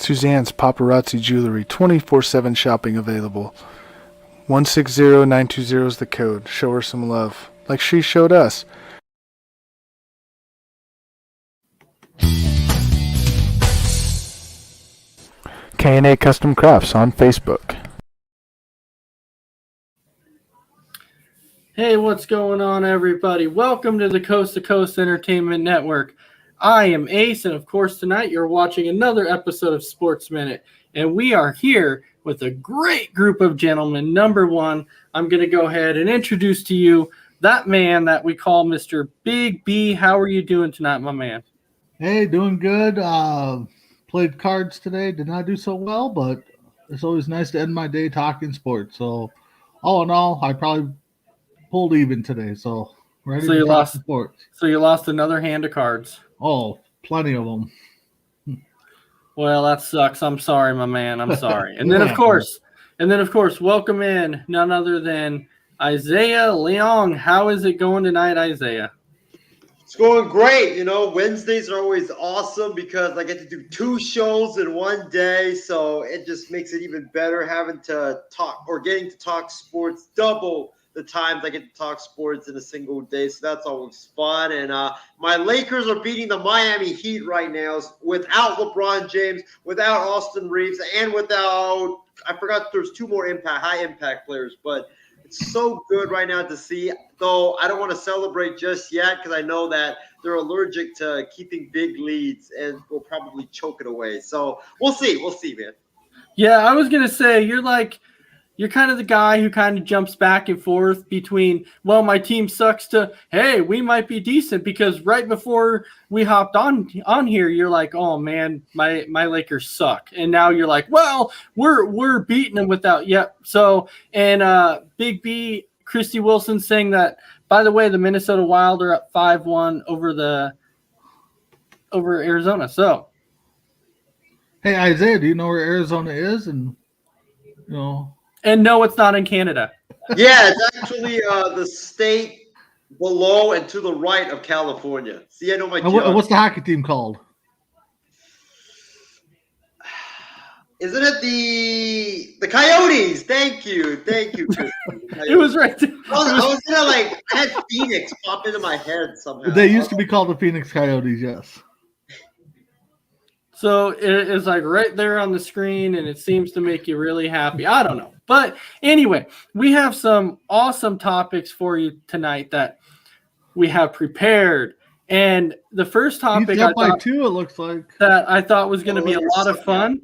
Suzanne's Paparazzi Jewelry, 24/7 shopping available. 160920 is the code. Show her some love, like she showed us. K&A Custom Crafts on Facebook. Hey, what's going on, everybody? Welcome to the Coast to Coast Entertainment Network. I am Ace, and of course, tonight you're watching another episode of Sportsminute, and we are here with a great group of gentlemen. Number one, I'm going to go ahead and introduce to you that man that we call Mr. Big B. How are you doing tonight, my man? Hey, doing good. Played cards today. Did not do so well, but it's always nice to end my day talking sports. So, all in all, I probably pulled even today. So, ready to talk sports. So you lost another hand of cards. Oh, plenty of them. Well, that sucks. I'm sorry, my man. I'm sorry. And then, of course, welcome in none other than Isaiah Leong. How is it going tonight, Isaiah? It's going great. Wednesdays are always awesome because I get to do 2 shows in one day. So it just makes it even better having to talk or getting to talk sports double the times I get to talk sports in a single day. So that's always fun. And my Lakers are beating the Miami Heat right now without LeBron James, without Austin Reeves, and without, I forgot there's 2 more high impact players. But it's so good right now to see, though I don't want to celebrate just yet because I know that they're allergic to keeping big leads and will probably choke it away. So we'll see. We'll see, man. Yeah, I was going to say, you're kind of the guy who kind of jumps back and forth between, well, my team sucks to, hey, we might be decent, because right before we hopped on here, you're like, oh man, my Lakers suck. And now you're like, well, we're beating them without, yep. So, and Big B, Christy Wilson saying that, by the way, the Minnesota Wild are up 5-1 over Arizona. So, hey, Isaiah, do you know where Arizona is? And no, it's not in Canada. Yeah, it's actually the state below and to the right of California. See, I know my geography. What's the hockey team called? Isn't it the Coyotes? Thank you. It was right there. I was gonna I had Phoenix pop into my head somehow. They used to be called the Phoenix Coyotes, yes. So it's like right there on the screen, and it seems to make you really happy. I don't know. But anyway, we have some awesome topics for you tonight that we have prepared. And the first topic it looks like, that I thought was going to be a lot of fun,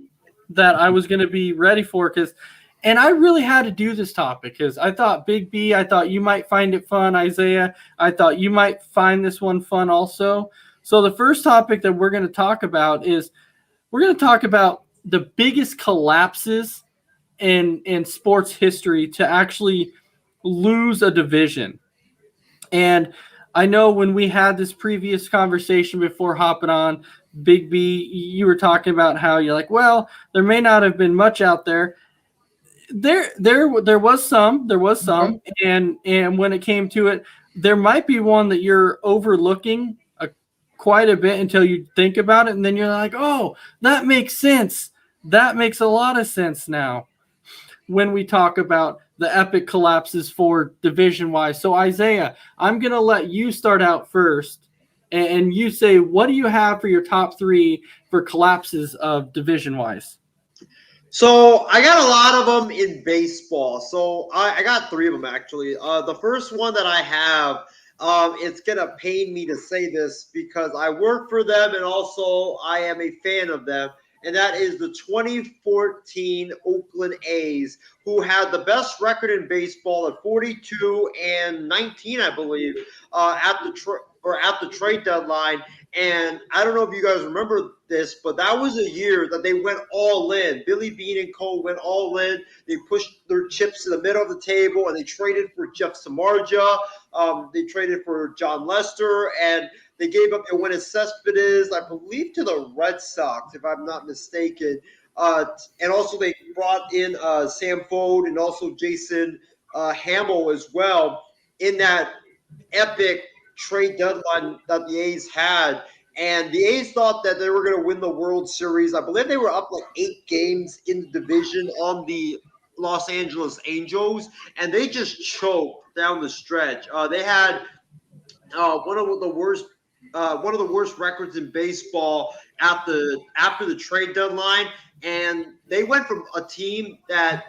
that I was going to be ready for, and I really had to do this topic because I thought, Big B, I thought you might find it fun, Isaiah. I thought you might find this one fun also. So the first topic that we're going to talk about is we're going to talk about the biggest collapses in sports history to actually lose a division. And I know when we had this previous conversation before hopping on, Big B, you were talking about how you're like, well, there may not have been much out there. There was some, and when it came to it, there might be one that you're overlooking quite a bit until you think about it, and then you're like, oh, that makes sense. That makes a lot of sense now when we talk about the epic collapses for division-wise. So, Isaiah, I'm going to let you start out first, and you say, what do you have for your top 3 for collapses of division-wise? So I got a lot of them in baseball. So I got 3 of them, actually. The first one that I have, it's going to pain me to say this because I work for them and also I am a fan of them. And that is the 2014 Oakland A's, who had the best record in baseball at 42-19, I believe, at the trade deadline. And I don't know if you guys remember this, but that was a year that they went all in. Billy Beane and Co. went all in. They pushed their chips to the middle of the table, and they traded for Jeff Samardzija. They traded for John Lester, and they gave up Yoenis Cespedes, I believe, to the Red Sox, if I'm not mistaken. And also they brought in Sam Fode and also Jason Hamill as well in that epic trade deadline that the A's had. And the A's thought that they were going to win the World Series. I believe they were up like 8 games in the division on the Los Angeles Angels, and they just choked down the stretch. They had one of the worst records in baseball after the trade deadline, and they went from a team that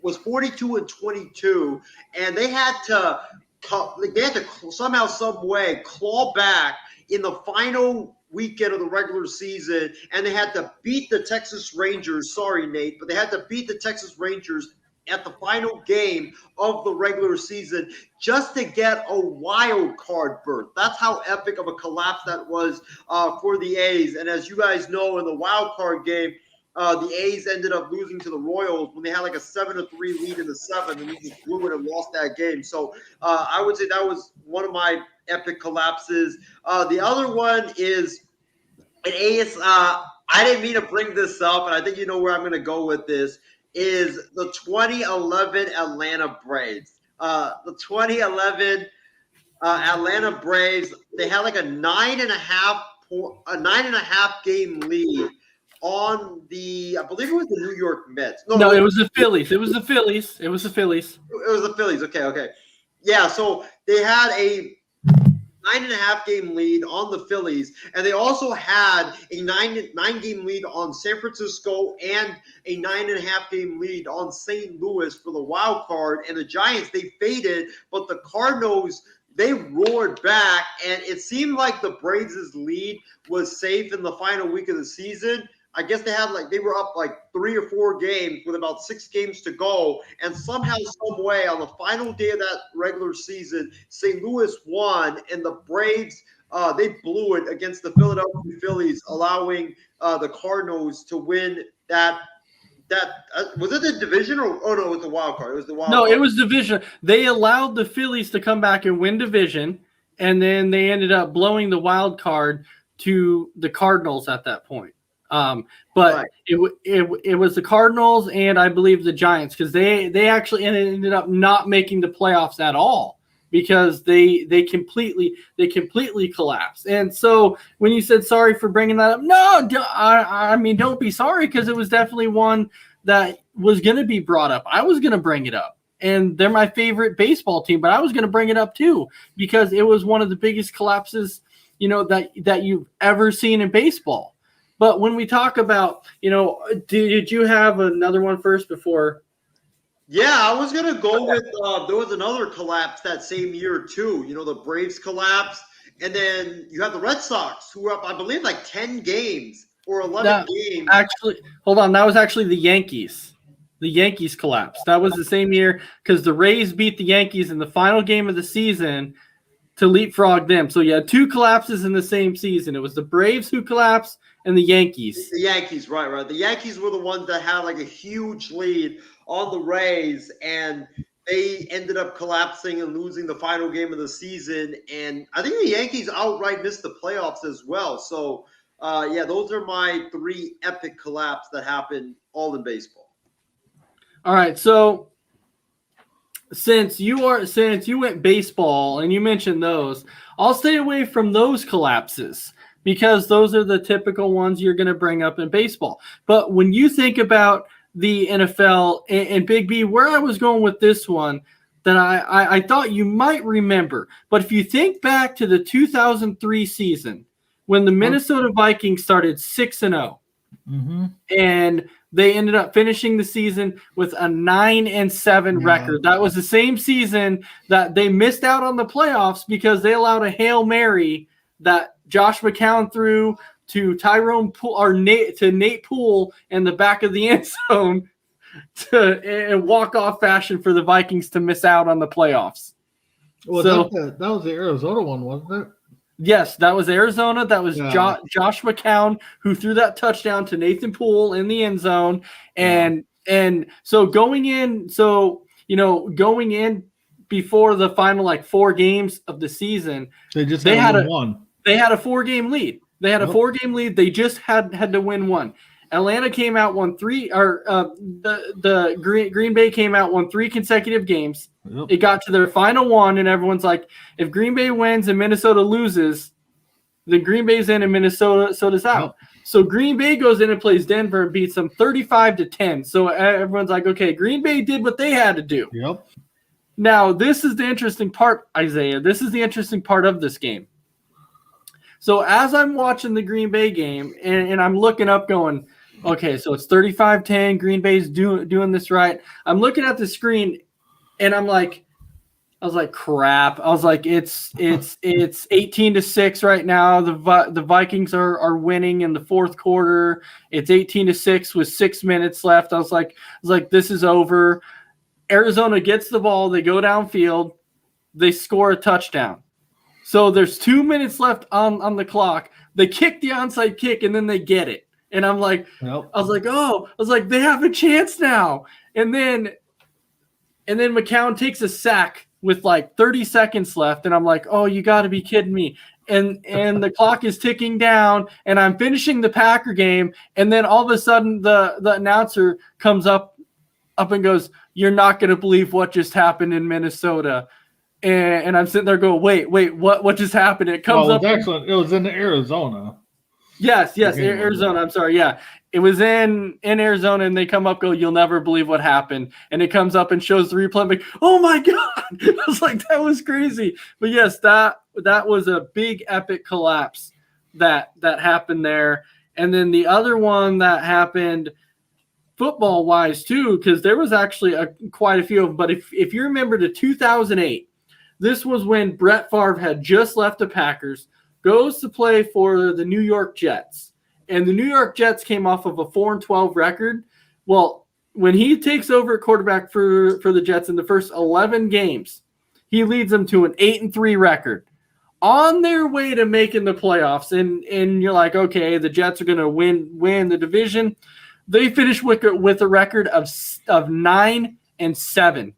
was 42-22, and they had to somehow, some way claw back in the final weekend of the regular season, and they had to beat the Texas Rangers. Sorry, Nate, but they had to beat the Texas Rangers at the final game of the regular season just to get a wild card berth. That's how epic of a collapse that was for the A's. And as you guys know, in the wild card game, the A's ended up losing to the Royals when they had like a 7-3 lead in the 7th, and they just blew it and lost that game. So I would say that was one of my epic collapses. The other one is an A's. I didn't mean to bring this up, and I think you know where I'm going to go with this, is the 2011 Atlanta Braves. The 2011 Atlanta Braves, they had like a 9.5 game lead on the, I believe it was the New York Mets. No, it was the Phillies. It was the Phillies. It was the Phillies. Okay. Yeah, so they had a 9.5 game lead on the Phillies, and they also had a 9 game lead on San Francisco and a 9.5 game lead on St. Louis for the wild card. And the Giants, they faded, but the Cardinals, they roared back, and it seemed like the Braves' lead was safe in the final week of the season. I guess they were up like 3 or 4 games with about 6 games to go, and somehow, some way, on the final day of that regular season, St. Louis won, and the Braves they blew it against the Philadelphia Phillies, allowing the Cardinals to win that. Was it the division or no? It was the wild card. It was the wild. No, card. It was division. They allowed the Phillies to come back and win division, and then they ended up blowing the wild card to the Cardinals at that point. But right. it was the Cardinals and I believe the Giants, because they actually ended up not making the playoffs at all because they completely collapsed. And so when you said sorry for bringing that up, no, I mean, don't be sorry, because it was definitely one that was going to be brought up. I was going to bring it up, and they're my favorite baseball team, but I was going to bring it up too because it was one of the biggest collapses, that you've ever seen in baseball. But when we talk about, did you have another one first before? Yeah, I was going to go with there was another collapse that same year too. The Braves collapsed, and then you have the Red Sox, who were up, I believe, like 10 games or 11 games. Actually, hold on. That was actually the Yankees. The Yankees collapsed. That was the same year because the Rays beat the Yankees in the final game of the season to leapfrog them. So you had 2 collapses in the same season. It was the Braves who collapsed and the Yankees. The Yankees, right. The Yankees were the ones that had like a huge lead on the Rays, and they ended up collapsing and losing the final game of the season. And I think the Yankees outright missed the playoffs as well. So, those are my 3 epic collapses that happened all in baseball. All right, so since you went baseball and you mentioned those, I'll stay away from those collapses because those are the typical ones you're going to bring up in baseball. But when you think about the NFL and Big B, where I was going with this one that I thought you might remember, but if you think back to the 2003 season when the Minnesota Vikings started 6-0, and they ended up finishing the season with a 9-7 record. That was the same season that they missed out on the playoffs because they allowed a Hail Mary that Josh McCown threw to Tyrone Poole or Nate Poole in the back of the end zone in walk-off fashion for the Vikings to miss out on the playoffs. Well, that was the Arizona one, wasn't it? Yes, that was Arizona. That was Josh McCown who threw that touchdown to Nathan Poole in the end zone. And so going in before the final 4 games of the season, they had a 4-game lead. They had a 4-game lead. They just had to win one. Atlanta came out won 3, or the Green Bay came out won 3 consecutive games. It got to their final one, and everyone's like, if Green Bay wins and Minnesota loses, Then Green Bay's in and Minnesota's out. Yep. So Green Bay goes in and plays Denver and beats them 35-10. So everyone's like, okay, Green Bay did what they had to do. Yep. Now, this is the interesting part, Isaiah. This is the interesting part of this game. So as I'm watching the Green Bay game and I'm looking up going, okay, so it's 35-10. Green Bay's doing this right. I'm looking at the screen and I was like, crap. I was like, it's 18-6 right now. The Vikings are winning in the fourth quarter. It's 18-6 with 6 minutes left. I was like, this is over. Arizona gets the ball. They go downfield. They score a touchdown. So there's 2 minutes left on the clock. They kick the onside kick and then they get it. And I'm like, Yep. I was like, they have a chance now. And then McCown takes a sack with like 30 seconds left. And I'm like, oh, you got to be kidding me. And the clock is ticking down and I'm finishing the Packer game. And then all of a sudden the announcer comes up and goes, you're not going to believe what just happened in Minnesota. And I'm sitting there going, wait, what just happened? It comes up. Excellent. It was in Arizona. Yes, Arizona. I'm sorry. Yeah, it was in Arizona, and they come up, go, you'll never believe what happened. And it comes up and shows the replay. I'm like, oh my God. I was like, that was crazy. But yes, that was a big epic collapse that happened there. And then the other one that happened football wise too, because there was actually quite a few of them. But if you remember the 2008, this was when Brett Favre had just left the Packers, goes to play for the New York Jets. And the New York Jets came off of a 4-12 record. Well, when he takes over at quarterback for the Jets in the first 11 games, he leads them to an 8-3 record. On their way to making the playoffs, and you're like, okay, the Jets are going to win the division. They finish with a record of 9-7.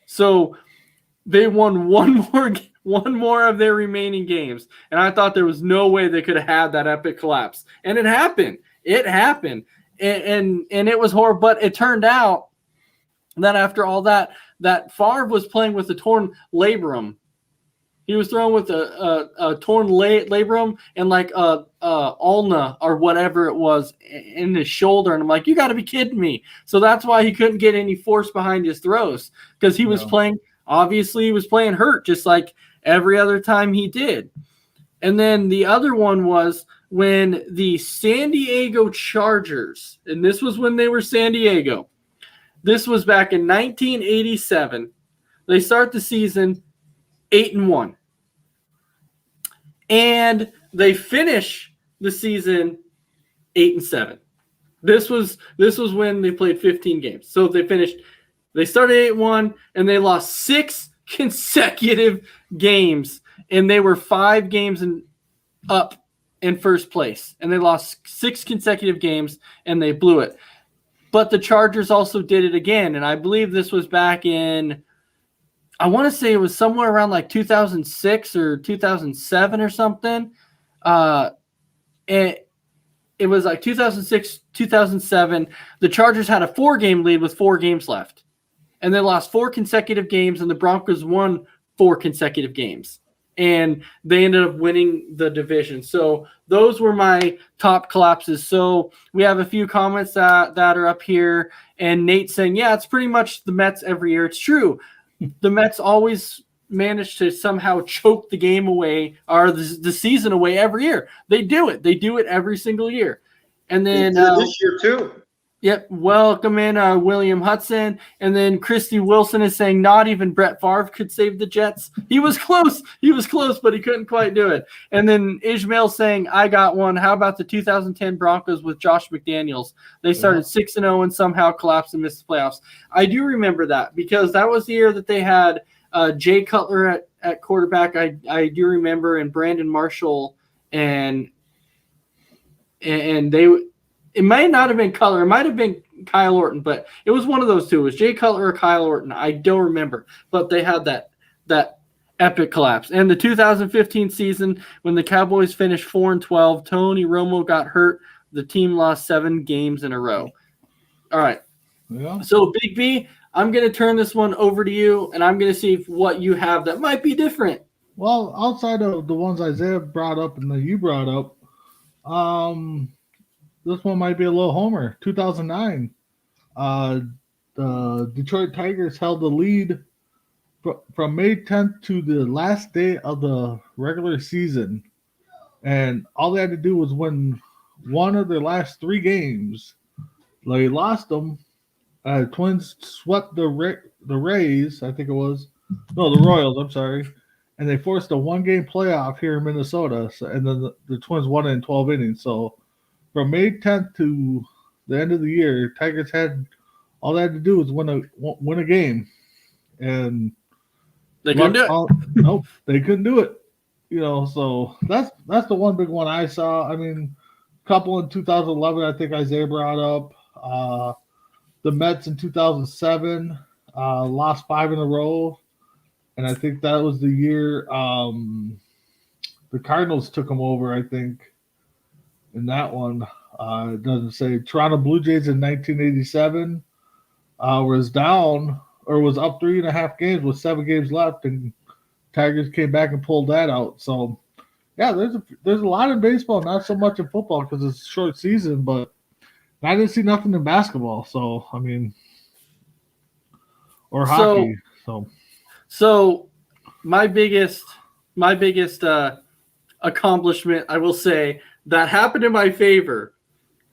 So they won one more of their remaining games. And I thought there was no way they could have had that epic collapse. And it happened. And it was horrible. But it turned out that after all that Favre was playing with a torn labrum. He was thrown with a torn labrum and like ulna or whatever it was in his shoulder. And I'm like, you got to be kidding me. So that's why he couldn't get any force behind his throws because he was playing. Obviously, he was playing hurt just like every other time he did. And then the other one was when the San Diego Chargers, and this was when they were San Diego. This was back in 1987. They start the season 8-1. And they finish the season 8-7. This was when they played 15 games. So they started 8-1 and they lost 6 consecutive games. And they were 5 games up in first place. And they lost 6 consecutive games and they blew it. But the Chargers also did it again. And I believe this was back in, I want to say it was somewhere around like 2006 or 2007 or something. It was like 2006, 2007. The Chargers had a 4-game lead with 4 games left. And they lost 4 consecutive games, and the Broncos won 4 consecutive games. And they ended up winning the division. So those were my top collapses. So we have a few comments that are up here. And Nate saying, yeah, it's pretty much the Mets every year. It's true. The Mets always manage to somehow choke the game away or the season away every year. They do it. They do it every single year. And then this year too. Yep. Welcome in William Hudson. And then Christy Wilson is saying not even Brett Favre could save the Jets. He was close. But he couldn't quite do it. And then Ishmael saying, I got one. How about the 2010 Broncos with Josh McDaniels? They started 6-0 and somehow collapsed and missed the playoffs. I do remember that because that was the year that they had Jay Cutler at quarterback. I do remember, and Brandon Marshall and they. It might not have been Cutler. It might have been Kyle Orton, but it was one of those two. It was Jay Cutler or Kyle Orton. I don't remember, but they had that epic collapse. And the 2015 season, when the Cowboys finished 4-12, Tony Romo got hurt. The team lost 7 games in a row. All right. Yeah. So, Big B, I'm going to turn this one over to you, and I'm going to see what you have that might be different. Well, outside of the ones Isaiah brought up and that you brought up, this one might be a little homer. 2009, the Detroit Tigers held the lead from May 10th to the last day of the regular season, and all they had to do was win one of their last 3 games. They lost them. Twins swept the Rays, I think it was. No, the Royals, I'm sorry. And they forced a 1-game playoff here in Minnesota. And then the Twins won it in 12 innings. So from May 10th to the end of the year, Tigers had all they had to do was win a game. And they couldn't do it. Nope, they couldn't do it. So that's the one big one I saw. I mean, a couple in 2011, I think Isaiah brought up. The Mets in 2007 lost 5 in a row, and I think that was the year the Cardinals took them over, I think, in that one. It doesn't say. Toronto Blue Jays in 1987 was down or was up 3.5 games with 7 games left, and Tigers came back and pulled that out. So, yeah, there's a lot in baseball, not so much in football because it's a short season, but I didn't see nothing in basketball, so I mean, or hockey. So my biggest accomplishment, I will say, that happened in my favor.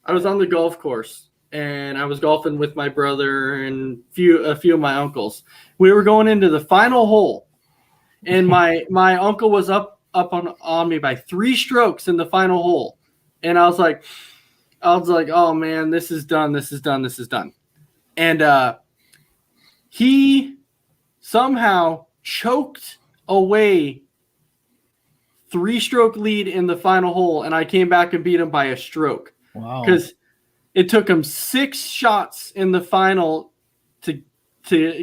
I was on the golf course and I was golfing with my brother and a few of my uncles. We were going into the final hole, and my uncle was up on me by 3 strokes in the final hole, and I was like, oh man, this is done. And he somehow choked away 3-stroke lead in the final hole, and I came back and beat him by a stroke. Wow. Because it took him 6 shots in the final to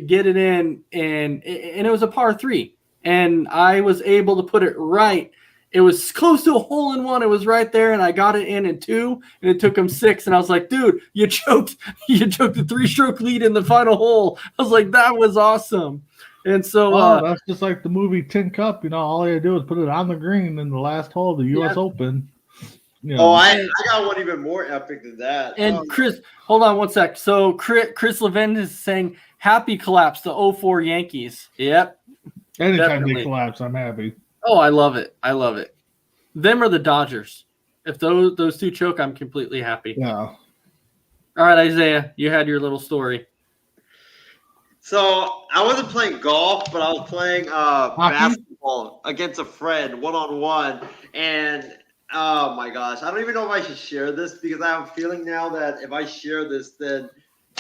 get it in, and it was a par 3. And I was able to put it right. It was close to a hole-in-one. It was right there, and I got it in 2, and it took him 6. And I was like, dude, you choked the 3-stroke lead in the final hole. I was like, that was awesome. And so that's just like the movie Tin Cup. All you had to do was put it on the green in the last hole of the U.S. Open. I got one even more epic than that. And Chris, hold on one sec. So Chris Levin is saying, happy collapse, the 04 Yankees. Yep. Anytime definitely. they collapse, I'm happy. Oh, I love it. Them or the Dodgers. If those 2 choke, I'm completely happy. Yeah. All right, Isaiah, you had your little story. So I wasn't playing golf, but I was playing basketball against a friend, 1-on-1. And oh my gosh, I don't even know if I should share this because I have a feeling now that if I share this, then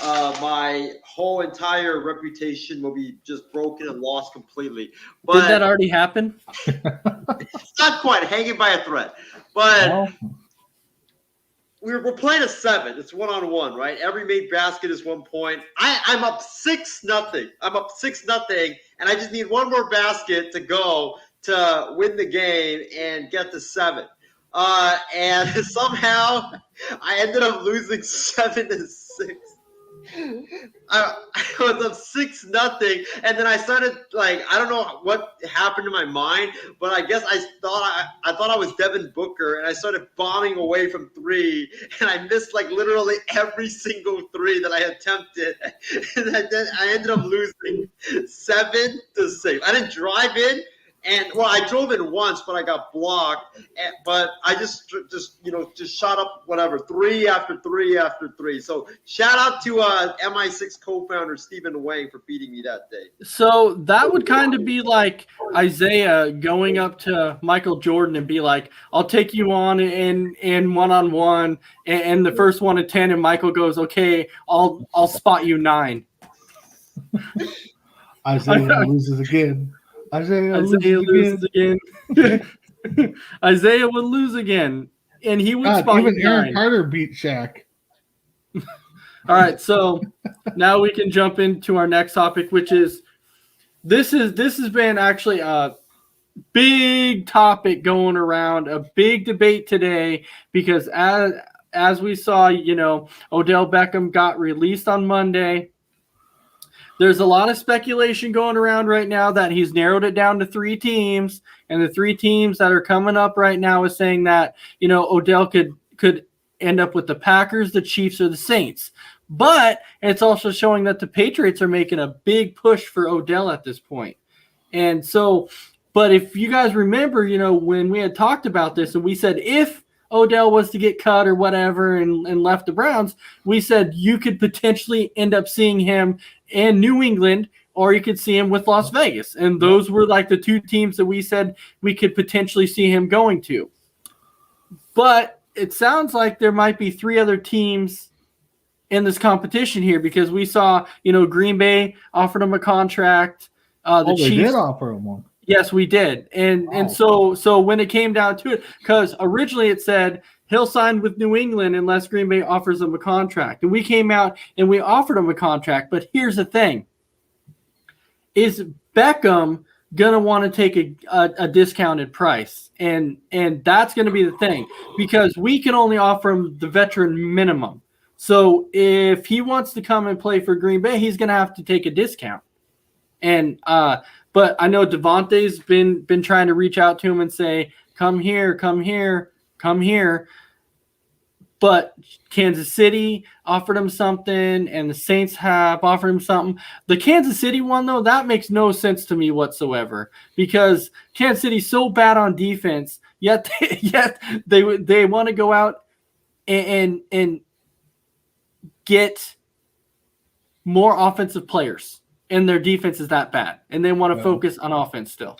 my whole entire reputation will be just broken and lost completely. But did that already happen? It's not quite hanging by a thread. But we're playing a 7. It's 1-on-1, right? Every made basket is 1 point. I'm up 6-0. I'm up 6-0, and I just need one more basket to go to win the game and get to 7. And somehow I ended up losing 7-6. I was up 6-0, and then I started I don't know what happened to my mind, but I guess I thought I was Devin Booker, and I started bombing away from 3, and I missed literally every single 3 that I attempted, and I ended up losing 7-6. I didn't drive in. And I drove in once, but I got blocked. But I just shot up whatever 3 after 3 after 3. So shout out to MI6 co-founder Stephen Wang for beating me that day. So that would kind of be like Isaiah going up to Michael Jordan and be like, "I'll take you on in 1-on-1," and the first 1 to 10, and Michael goes, "Okay, I'll spot you 9." Isaiah loses again. Isaiah loses again. Isaiah would lose again, and he would spot even you Aaron 9. Carter beat Shaq. All right, so now we can jump into our next topic, which is this has been actually a big topic going around, a big debate today, because as we saw, Odell Beckham got released on Monday. there's a lot of speculation going around right now that he's narrowed it down to 3 teams, and the 3 teams that are coming up right now is saying that, Odell could end up with the Packers, the Chiefs, or the Saints. But it's also showing that the Patriots are making a big push for Odell at this point. And so, but if you guys remember, when we had talked about this and we said if Odell was to get cut or whatever and left the Browns, we said you could potentially end up seeing him in New England, or you could see him with Las Vegas. And those were like the 2 teams that we said we could potentially see him going to. But it sounds like there might be 3 other teams in this competition here, because we saw, Green Bay offered him a contract. The Chiefs did offer him one. Yes, we did. And so when it came down to it, because originally it said he'll sign with New England unless Green Bay offers him a contract. And we came out and we offered him a contract. But here's the thing. Is Beckham going to want to take a discounted price? And that's going to be the thing, because we can only offer him the veteran minimum. So if he wants to come and play for Green Bay, he's going to have to take a discount. And but I know Devontae's been trying to reach out to him and say, come here. But Kansas City offered him something, and the Saints have offered him something. The Kansas City one, though, that makes no sense to me whatsoever, because Kansas City's so bad on defense, yet they want to go out and get more offensive players, and their defense is that bad, and they want to focus on offense still.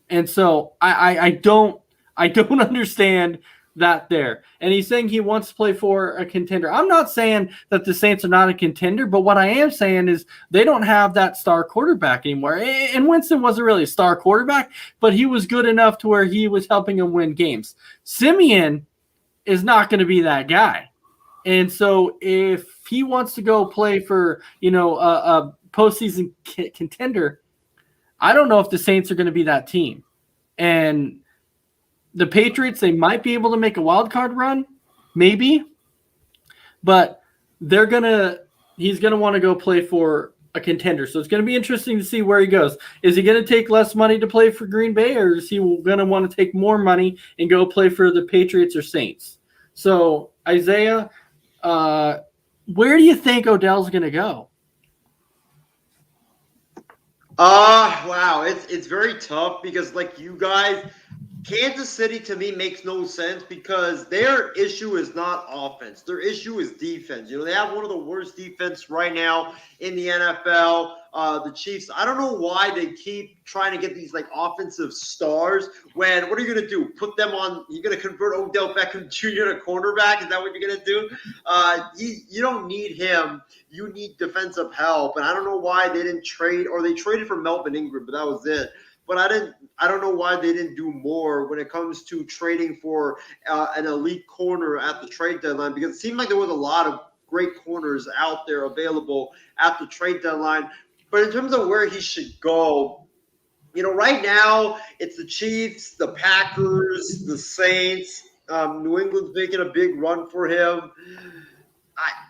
And so I don't understand that there. And he's saying he wants to play for a contender. I'm not saying that the Saints are not a contender, but what I am saying is they don't have that star quarterback anymore. And Winston wasn't really a star quarterback, but he was good enough to where he was helping them win games. Simeon is not going to be that guy. And so if he wants to go play for, a postseason contender, I don't know if the Saints are going to be that team. And the Patriots, they might be able to make a wild card run, maybe, but he's going to want to go play for a contender. So it's going to be interesting to see where he goes. Is he going to take less money to play for Green Bay, or is he going to want to take more money and go play for the Patriots or Saints? So Isaiah, where do you think Odell's going to go? Wow, it's very tough, because like you guys, Kansas City to me makes no sense, because their issue is not offense. Their issue is defense. They have one of the worst defense right now in the NFL. The Chiefs, I don't know why they keep trying to get these like offensive stars when, what are you going to do? Put them on, you're going to convert Odell Beckham Jr. to cornerback? Is that what you're going to do? You don't need him. You need defensive help. And I don't know why they didn't trade, or they traded for Melvin Ingram, but that was it. But I don't know why they didn't do more when it comes to trading for an elite corner at the trade deadline, because it seemed like there was a lot of great corners out there available at the trade deadline. But in terms of where he should go, right now it's the Chiefs, the Packers, the Saints. New England's making a big run for him.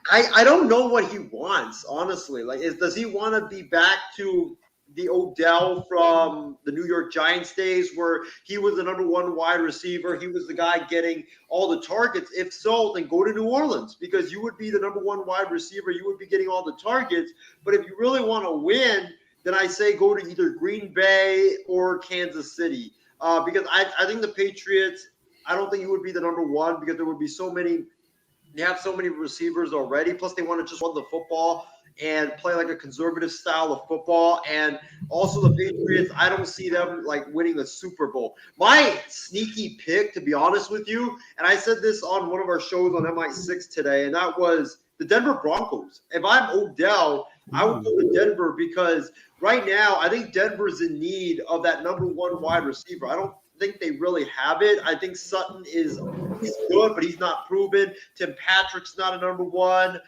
I don't know what he wants, honestly. Does he want to be back to the Odell from the New York Giants days, where he was the number 1 wide receiver? He was the guy getting all the targets. If so, then go to New Orleans, because you would be the number 1 wide receiver. You would be getting all the targets. But if you really want to win, then I say go to either Green Bay or Kansas City, because I think the Patriots, I don't think you would be the number 1, because there would be so many. They have so many receivers already. Plus, they want to just run the football and play like a conservative style of football. And also the Patriots, I don't see them like winning the Super Bowl. My sneaky pick, to be honest with you, and I said this on one of our shows on MI6 today, and that was the Denver Broncos. If I'm Odell, I would go to Denver, because right now I think Denver's in need of that number 1 wide receiver. I don't think they really have it. I think Sutton he's good, but he's not proven. Tim Patrick's not a number 1.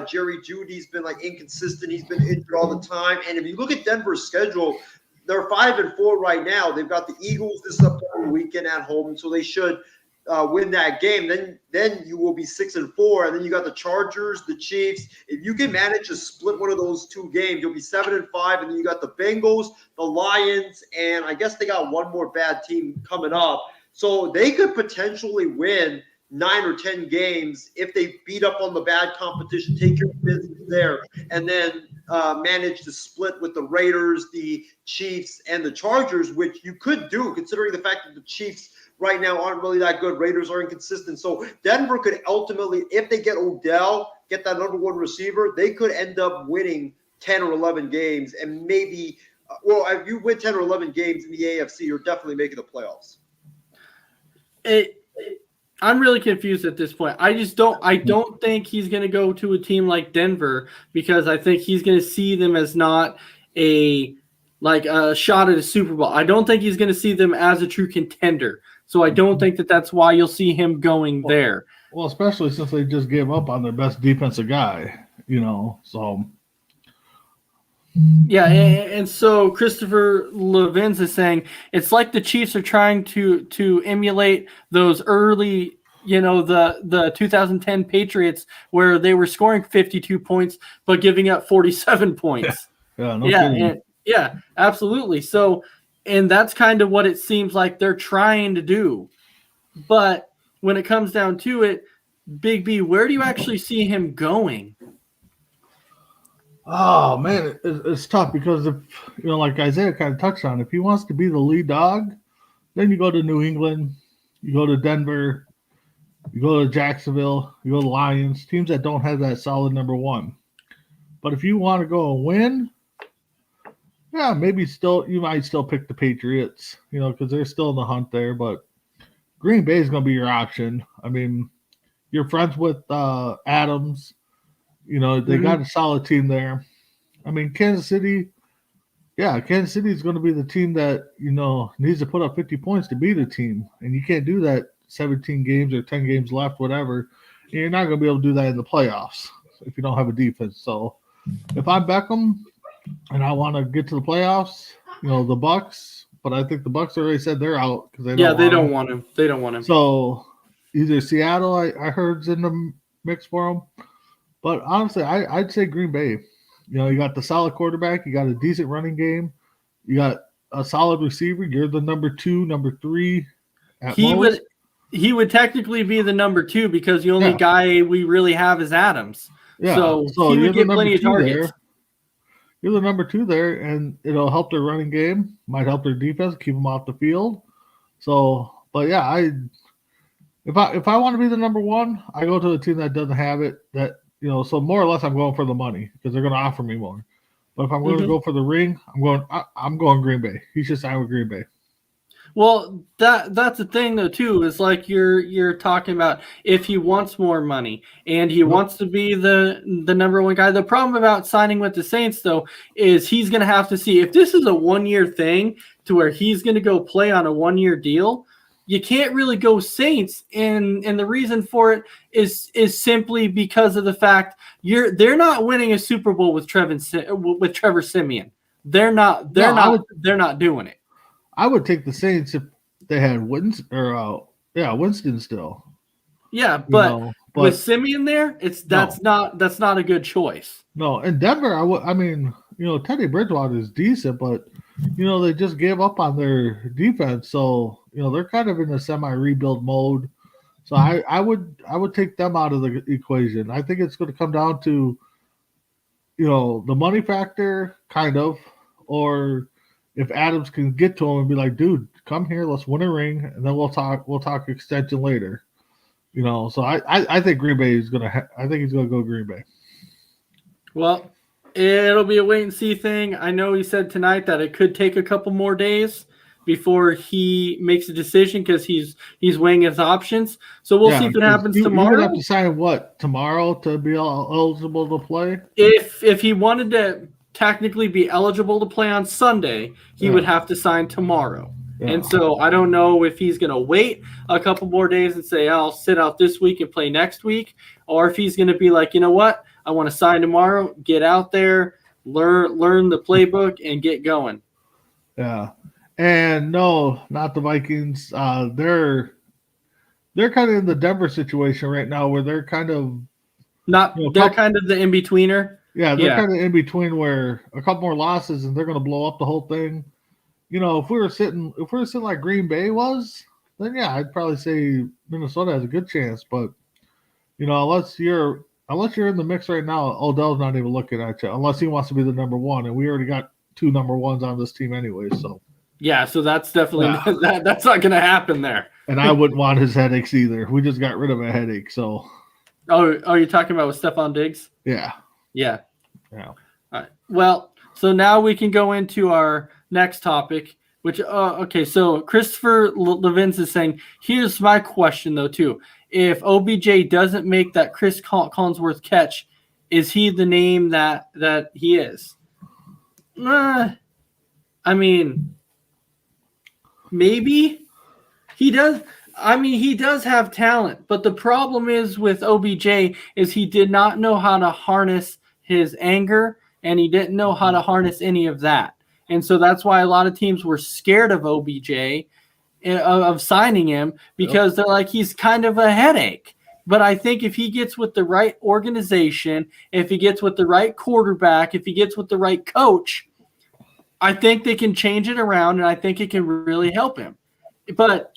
Jerry Jeudy's been like inconsistent. He's been injured all the time. And if you look at Denver's schedule, they're 5-4 right now. They've got the Eagles this upcoming weekend at home, so they should win that game, then you will be 6-4, and then you got the Chargers, the Chiefs. If you can manage to split one of those 2 games, you'll be 7-5, and then you got the Bengals, the Lions, and I guess they got one more bad team coming up. So they could potentially win 9 or 10 games if they beat up on the bad competition, take your business there, and then manage to split with the Raiders, the Chiefs, and the Chargers, which you could do considering the fact that the Chiefs right now aren't really that good. Raiders are inconsistent. So Denver could ultimately, if they get Odell, get that number 1 receiver, they could end up winning 10 or 11 games, and maybe if you win 10 or 11 games in the AFC, you're definitely making the playoffs. I'm really confused at this point. I don't think he's going to go to a team like Denver, because I think he's going to see them as not a shot at a Super Bowl. I don't think he's going to see them as a true contender. So I don't think that's why you'll see him going there. Well, especially since they just gave up on their best defensive guy, so. Yeah, and so Christopher Levins is saying it's like the Chiefs are trying to emulate those early, the 2010 Patriots, where they were scoring 52 points but giving up 47 points. Yeah, absolutely. So, and that's kind of what it seems like they're trying to do. But when it comes down to it, Big B, where do you actually see him going? Oh man, it's tough because if like Isaiah kind of touched on, if he wants to be the lead dog, then you go to New England, you go to Denver, you go to Jacksonville, you go to the Lions, teams that don't have that solid number 1. But if you want to go and win, yeah, maybe you might still pick the Patriots, because they're still in the hunt there. But Green Bay is going to be your option. I mean, you're friends with Adams. They got a solid team there. I mean, Kansas City is going to be the team that, needs to put up 50 points to beat a team. And you can't do that 17 games or 10 games left, whatever. You're not going to be able to do that in the playoffs if you don't have a defense. So if I'm Beckham and I want to get to the playoffs, the Bucks, but I think the Bucks already said they're out because they don't want him. They don't want him. So either Seattle, I heard, is in the mix for them. But honestly, I'd say Green Bay. You got the solid quarterback. You got a decent running game. You got a solid receiver. You're the number 2, number 3 at most. He would technically be the number 2 because the only guy we really have is Adams. Yeah. So he would get plenty of targets. You're the number 2 there, and it'll help their running game. Might help their defense, keep them off the field. So, but yeah, if I want to be the number 1, I go to a team that doesn't have it. That so more or less I'm going for the money because they're going to offer me more. But if I'm going to go for the ring, I'm going Green Bay. He should sign with Green Bay. Well, that's the thing though too, is like you're talking about if he wants more money and he wants to be the number 1 guy. The problem about signing with the Saints though is he's going to have to see if this is a 1-year thing to where he's going to go play on a 1-year deal. You can't really go Saints, and the reason for it is simply because of the fact they're not winning a Super Bowl with Trevor Siemian. They're not doing it. I would take the Saints if they had Winston still. Yeah, but with Siemian there, that's not a good choice. No, in Denver, Teddy Bridgewater is decent, but they just gave up on their defense, so they're kind of in a semi-rebuild mode. So I would take them out of the equation. I think it's going to come down to the money factor, kind of, or if Adams can get to him and be like, dude, come here, let's win a ring, and then we'll talk extension later. So I think Green Bay is I think he's gonna go Green Bay. Well, it'll be a wait and see thing. I know he said tonight that it could take a couple more days before he makes a decision because he's weighing his options. So we'll see if it happens tomorrow. You would have to sign tomorrow to be eligible to play? If he wanted to technically be eligible to play on Sunday, he would have to sign tomorrow. Yeah. And so I don't know if he's going to wait a couple more days and say, I'll sit out this week and play next week, or if he's going to be like, you know what, I want to sign tomorrow, get out there, learn the playbook, and get going. Yeah. And no, not the Vikings. They're they're kind of in the Denver situation right now, where they're kind of they're kind of the in betweener. Yeah, they're kind of in between, where a couple more losses and they're going to blow up the whole thing. If we were sitting like Green Bay was, then yeah, I'd probably say Minnesota has a good chance. But unless you're in the mix right now, Odell's not even looking at you unless he wants to be the number one, and we already got 2 number ones on this team anyway. So yeah, so that's definitely that's not going to happen there. And I wouldn't want his headaches either. We just got rid of a headache, so. Oh, you're talking about with Stephon Diggs? Yeah. Yeah. Yeah. All right. Well, so now we can go into our next topic, which okay. So Christopher Levins is saying, here's my question though too: if OBJ doesn't make that Chris Collinsworth catch, is he the name that he is? I mean, maybe he does. I mean, he does have talent, but the problem is with OBJ is he did not know how to harness his anger, and he didn't know how to harness any of that. And so that's why a lot of teams were scared of OBJ, of signing him, because they're like, he's kind of a headache. But I think if he gets with the right organization, if he gets with the right quarterback, if he gets with the right coach, I think they can change it around, and I think it can really help him. But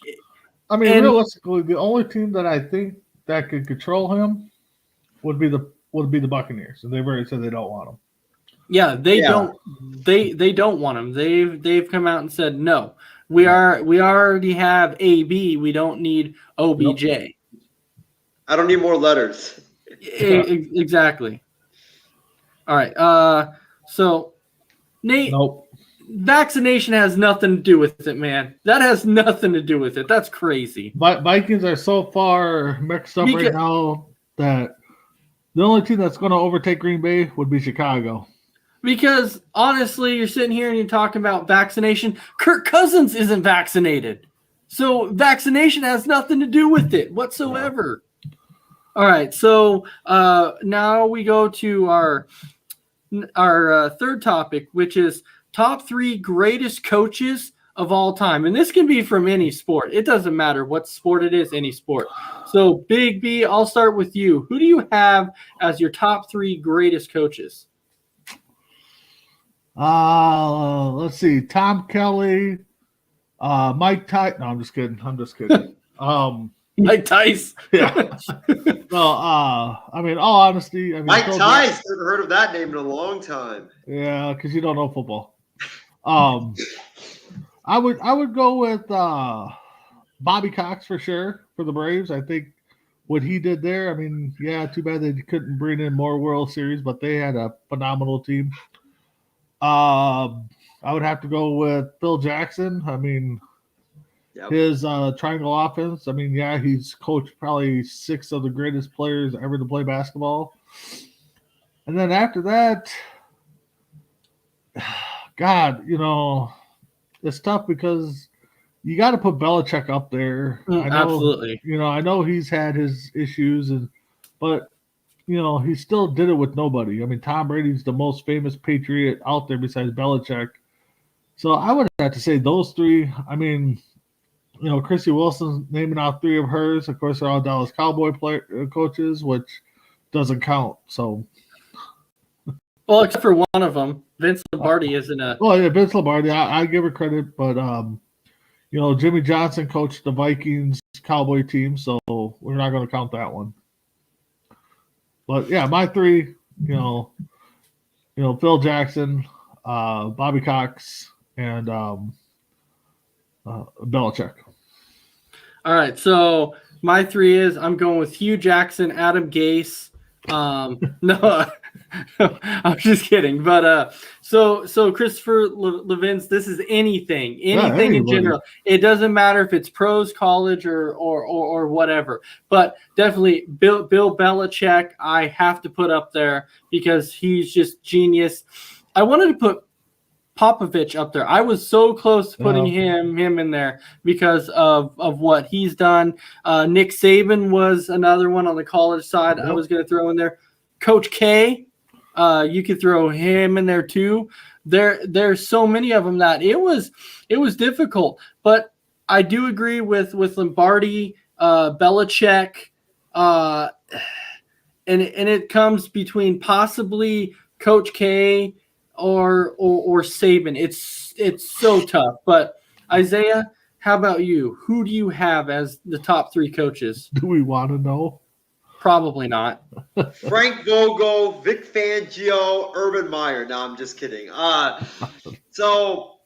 I mean, realistically, the only team that I think that could control him would be the Buccaneers, and they've already said they don't want him. Yeah, they don't. They don't want him. They've come out and said no. We already have AB. We don't need OBJ. Nope. I don't need more letters. Exactly. All right. So Nate. Nope. Vaccination has nothing to do with it, man. That has nothing to do with it. That's crazy. Vikings are so far mixed up right now that the only team that's going to overtake Green Bay would be Chicago. Because, honestly, you're sitting here and you're talking about vaccination. Kirk Cousins isn't vaccinated. So vaccination has nothing to do with it whatsoever. All right, so now we go to our third topic, which is top 3 greatest coaches of all time. And this can be from any sport. It doesn't matter what sport it is, any sport. So, Big B, I'll start with you. Who do you have as your top 3 greatest coaches? Let's see. Tom Kelly, Mike Tyson. No, I'm just kidding. Mike Tyson. Yeah. Well, I mean, all honesty, Mike Tyson. Never heard of that name in a long time. Yeah, because you don't know football. I would go with Bobby Cox for sure for the Braves. I think what he did there. I mean, yeah, too bad they couldn't bring in more World Series, but they had a phenomenal team. I would have to go with Phil Jackson. I mean, his triangle offense. I mean, yeah, he's coached probably 6 of the greatest players ever to play basketball. And then after that, God, it's tough because you got to put Belichick up there. I know, absolutely. I know he's had his issues, but he still did it with nobody. I mean, Tom Brady's the most famous Patriot out there besides Belichick. So I would have to say those 3. I mean, Chrissy Wilson's naming out 3 of hers. Of course, they're all Dallas Cowboy coaches, which doesn't count. So, well, except for one of them, Vince Lombardi isn't a. Well, yeah, Vince Lombardi. I give her credit, but Jimmy Johnson coached the Vikings Cowboy team, so we're not going to count that one. But yeah, my 3, Phil Jackson, Bobby Cox, and Belichick. All right, so my 3 is I'm going with Hugh Jackson, Adam Gase. No, I'm just kidding. But so Christopher Levins, this is anything in general. It doesn't matter if it's pros, college, or whatever. But definitely Bill Belichick, I have to put up there because he's just genius. I wanted to put Popovich up there. I was so close to putting him in there because of what he's done. Nick Saban was another one on the college side. I was going to throw in there. Coach K, you could throw him in there too. There's so many of them that it was difficult. But I do agree with Lombardi Belichick, and it comes between possibly Coach K or Saban. It's so tough. But Isaiah, how about you? Who do you have as the top 3 coaches? Do we want to know? Probably not. Frank Vogel, Vic Fangio, Urban Meyer. No, I'm just kidding. So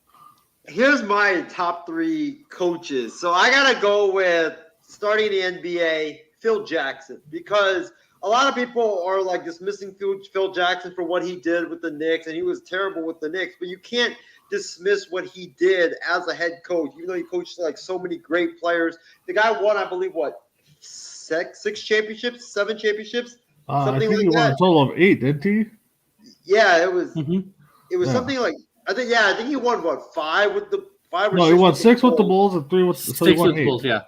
here's my top 3 coaches. So I gotta go with, starting the NBA, Phil Jackson, because a lot of people are like dismissing Phil Jackson for what he did with the Knicks, and he was terrible with the Knicks. But you can't dismiss what he did as a head coach, even though he coached like so many great players. The guy won, I believe, what, 6 championships, 7 championships, I something think like he won that. a total of 8, didn't he? Yeah, it was. Mhm. It was something like, I think he won what, 5 with the 5 or No, 6 he won with 6 the with the Bulls. Bulls and 3 with so he 6 won with the 8. Bulls, yeah.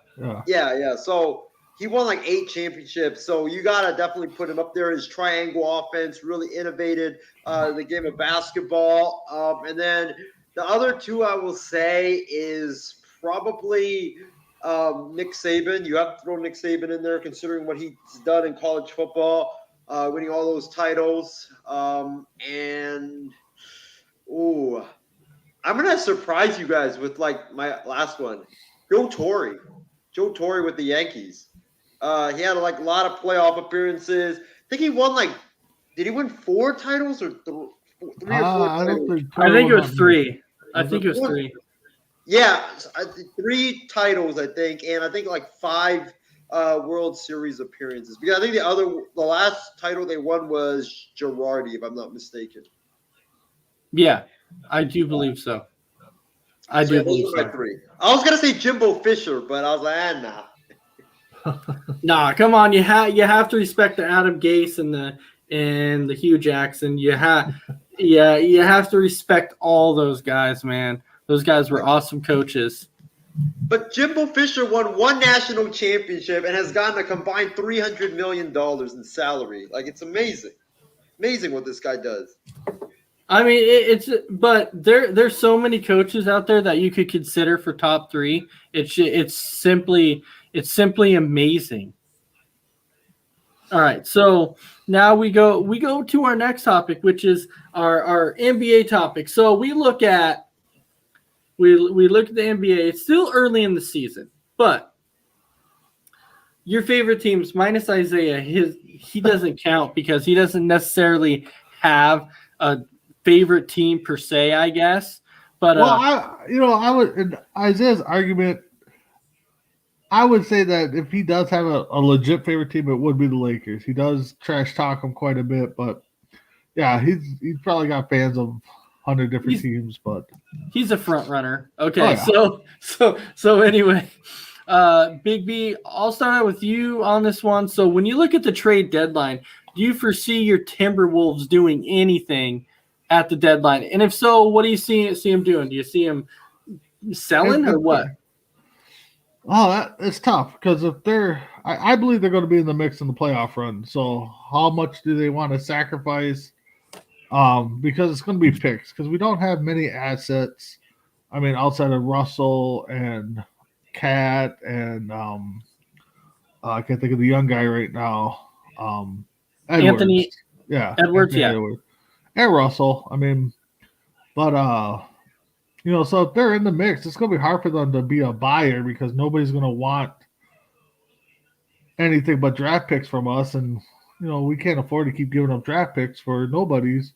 Yeah. Yeah. So he won like 8 championships. So you gotta definitely put him up there. His triangle offense really innovated the game of basketball. And then the other 2 I will say is probably Nick Saban. You have to throw Nick Saban in there, considering what he's done in college football, winning all those titles. I'm gonna surprise you guys with like my last one, Joe Torre. Joe Torre with the Yankees. He had like a lot of playoff appearances. I think he won did he win 4 titles or 3 or 4 I titles? don't think. I think it was Torre 3. I Was think it it was 3. Yeah, I think 3 titles, I think, and I think like 5 World Series appearances. Because I think the last title they won was Girardi, if I'm not mistaken. Yeah, I do believe so. I do those believe are my so. 3. I was gonna say Jimbo Fisher, but I was like, nah. Nah, come on. You have to respect the Adam Gase and the Hugh Jackson. You have to respect all those guys, man. Those guys were awesome coaches. But Jimbo Fisher won 1 national championship and has gotten a combined $300 million in salary. Like, it's amazing. Amazing what this guy does. I mean, but there's so many coaches out there that you could consider for top 3. It's simply amazing. All right, so now we go to our next topic, which is our NBA topic. So we look at the NBA. It's still early in the season, but your favorite teams minus Isaiah, he doesn't count because he doesn't necessarily have a favorite team per se, I guess. But I would, in Isaiah's argument, I would say that if he does have a legit favorite team, it would be the Lakers. He does trash talk them quite a bit, but yeah, he's probably got fans of 100 different teams, but he's a front runner. Okay, oh, yeah. so anyway, Big B, I'll start out with you on this one. So when you look at the trade deadline, do you foresee your Timberwolves doing anything at the deadline? And if so, what do you see him doing? Do you see him selling or what? Oh, it's tough because if I believe they're going to be in the mix in the playoff run. So how much do they want to sacrifice? Because it's going to be picks because we don't have many assets. I mean, outside of Russell and Cat and I can't think of the young guy right now. Edwards. Anthony. Yeah. Edwards, yeah. Edwards. And Russell. I mean, but so if they're in the mix, it's going to be hard for them to be a buyer because nobody's going to want anything but draft picks from us. And, we can't afford to keep giving up draft picks for nobodies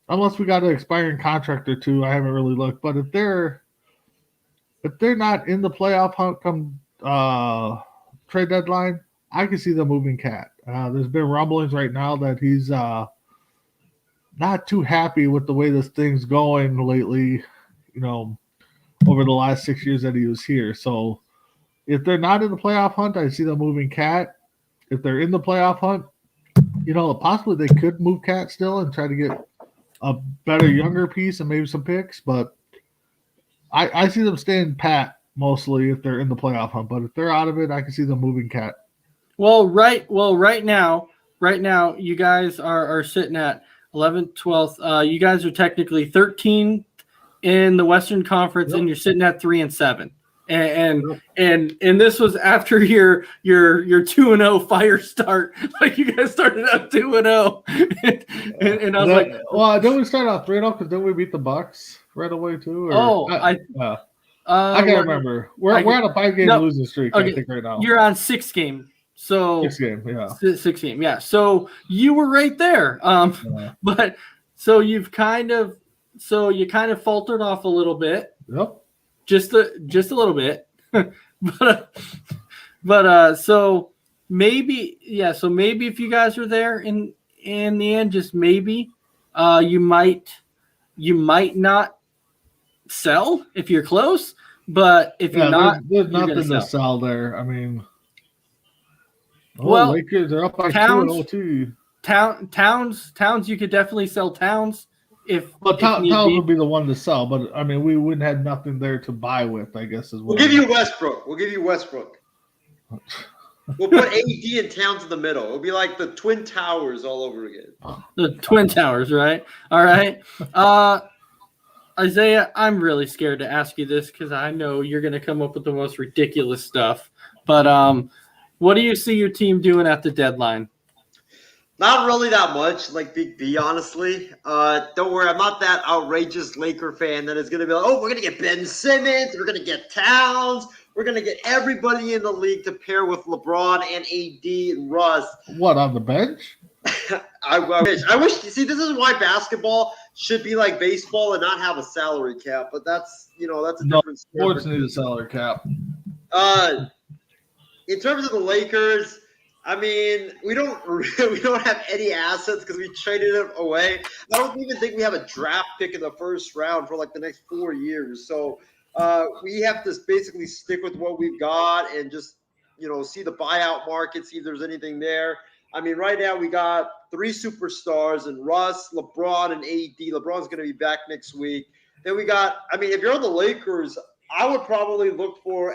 unless we got an expiring contract or 2. I haven't really looked. But if they're not in the playoff hunt come trade deadline, I can see them moving Cat. There's been rumblings right now that he's not too happy with the way this thing's going lately. Over the last 6 years that he was here. So if they're not in the playoff hunt, I see them moving Cat. If they're in the playoff hunt, possibly they could move Cat still and try to get a better, younger piece and maybe some picks. But I see them staying pat mostly if they're in the playoff hunt. But if they're out of it, I can see them moving Cat. Well, right now, you guys are sitting at 11th, 12th. You guys are technically 13 in the Western Conference, and you're sitting at 3-7. And this was after your 2-0 fire start. Like you guys started out 2-0, and I was well, didn't we start out 3-0 because then we beat the Bucks right away too? Or, I can't remember. We're on a 5-game losing streak. Okay, I think right now you're on 6-game. So 6-game, yeah, 6-game, yeah. So you were right there. But so you kind of faltered off a little bit. Yep. Just a little bit, but so maybe if you guys are there in the end, just maybe you might not sell if you're close, but if you're not, there's nothing to sell there. I mean, Lakers are up by Towns, 2-0 Towns, you could definitely sell Towns. Towns would be the one to sell, but I mean, we wouldn't have nothing there to buy with, I guess. We'll give you Westbrook. We'll put AD and Towns in the middle. It'll be like the Twin Towers all over again. The Twin Towers, right? All right. Isaiah, I'm really scared to ask you this because I know you're going to come up with the most ridiculous stuff. But what do you see your team doing at the deadline? Not really that much, like Big B, honestly. Don't worry, I'm not that outrageous Laker fan that is going to be like, oh, we're going to get Ben Simmons, we're going to get Towns, we're going to get everybody in the league to pair with LeBron and AD and Russ. What, on the bench? I wish. See, this is why basketball should be like baseball and not have a salary cap. But that's a different story. Sports need a salary cap. In terms of the Lakers, I mean, we don't have any assets because we traded them away. I don't even think we have a draft pick in the first round for like the next 4 years. So we have to basically stick with what we've got and just see the buyout market, see if there's anything there. I mean, right now we got 3 superstars and Russ, LeBron, and AD. LeBron's going to be back next week. Then we got, I mean, if you're on the Lakers, I would probably look for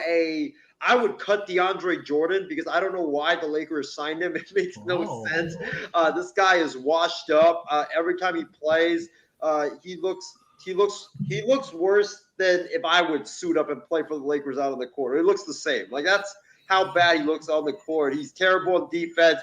I would cut DeAndre Jordan because I don't know why the Lakers signed him. It makes no sense. This guy is washed up. Every time he plays, he looks worse than if I would suit up and play for the Lakers out on the court. It looks the same. Like that's how bad he looks on the court. He's terrible on defense.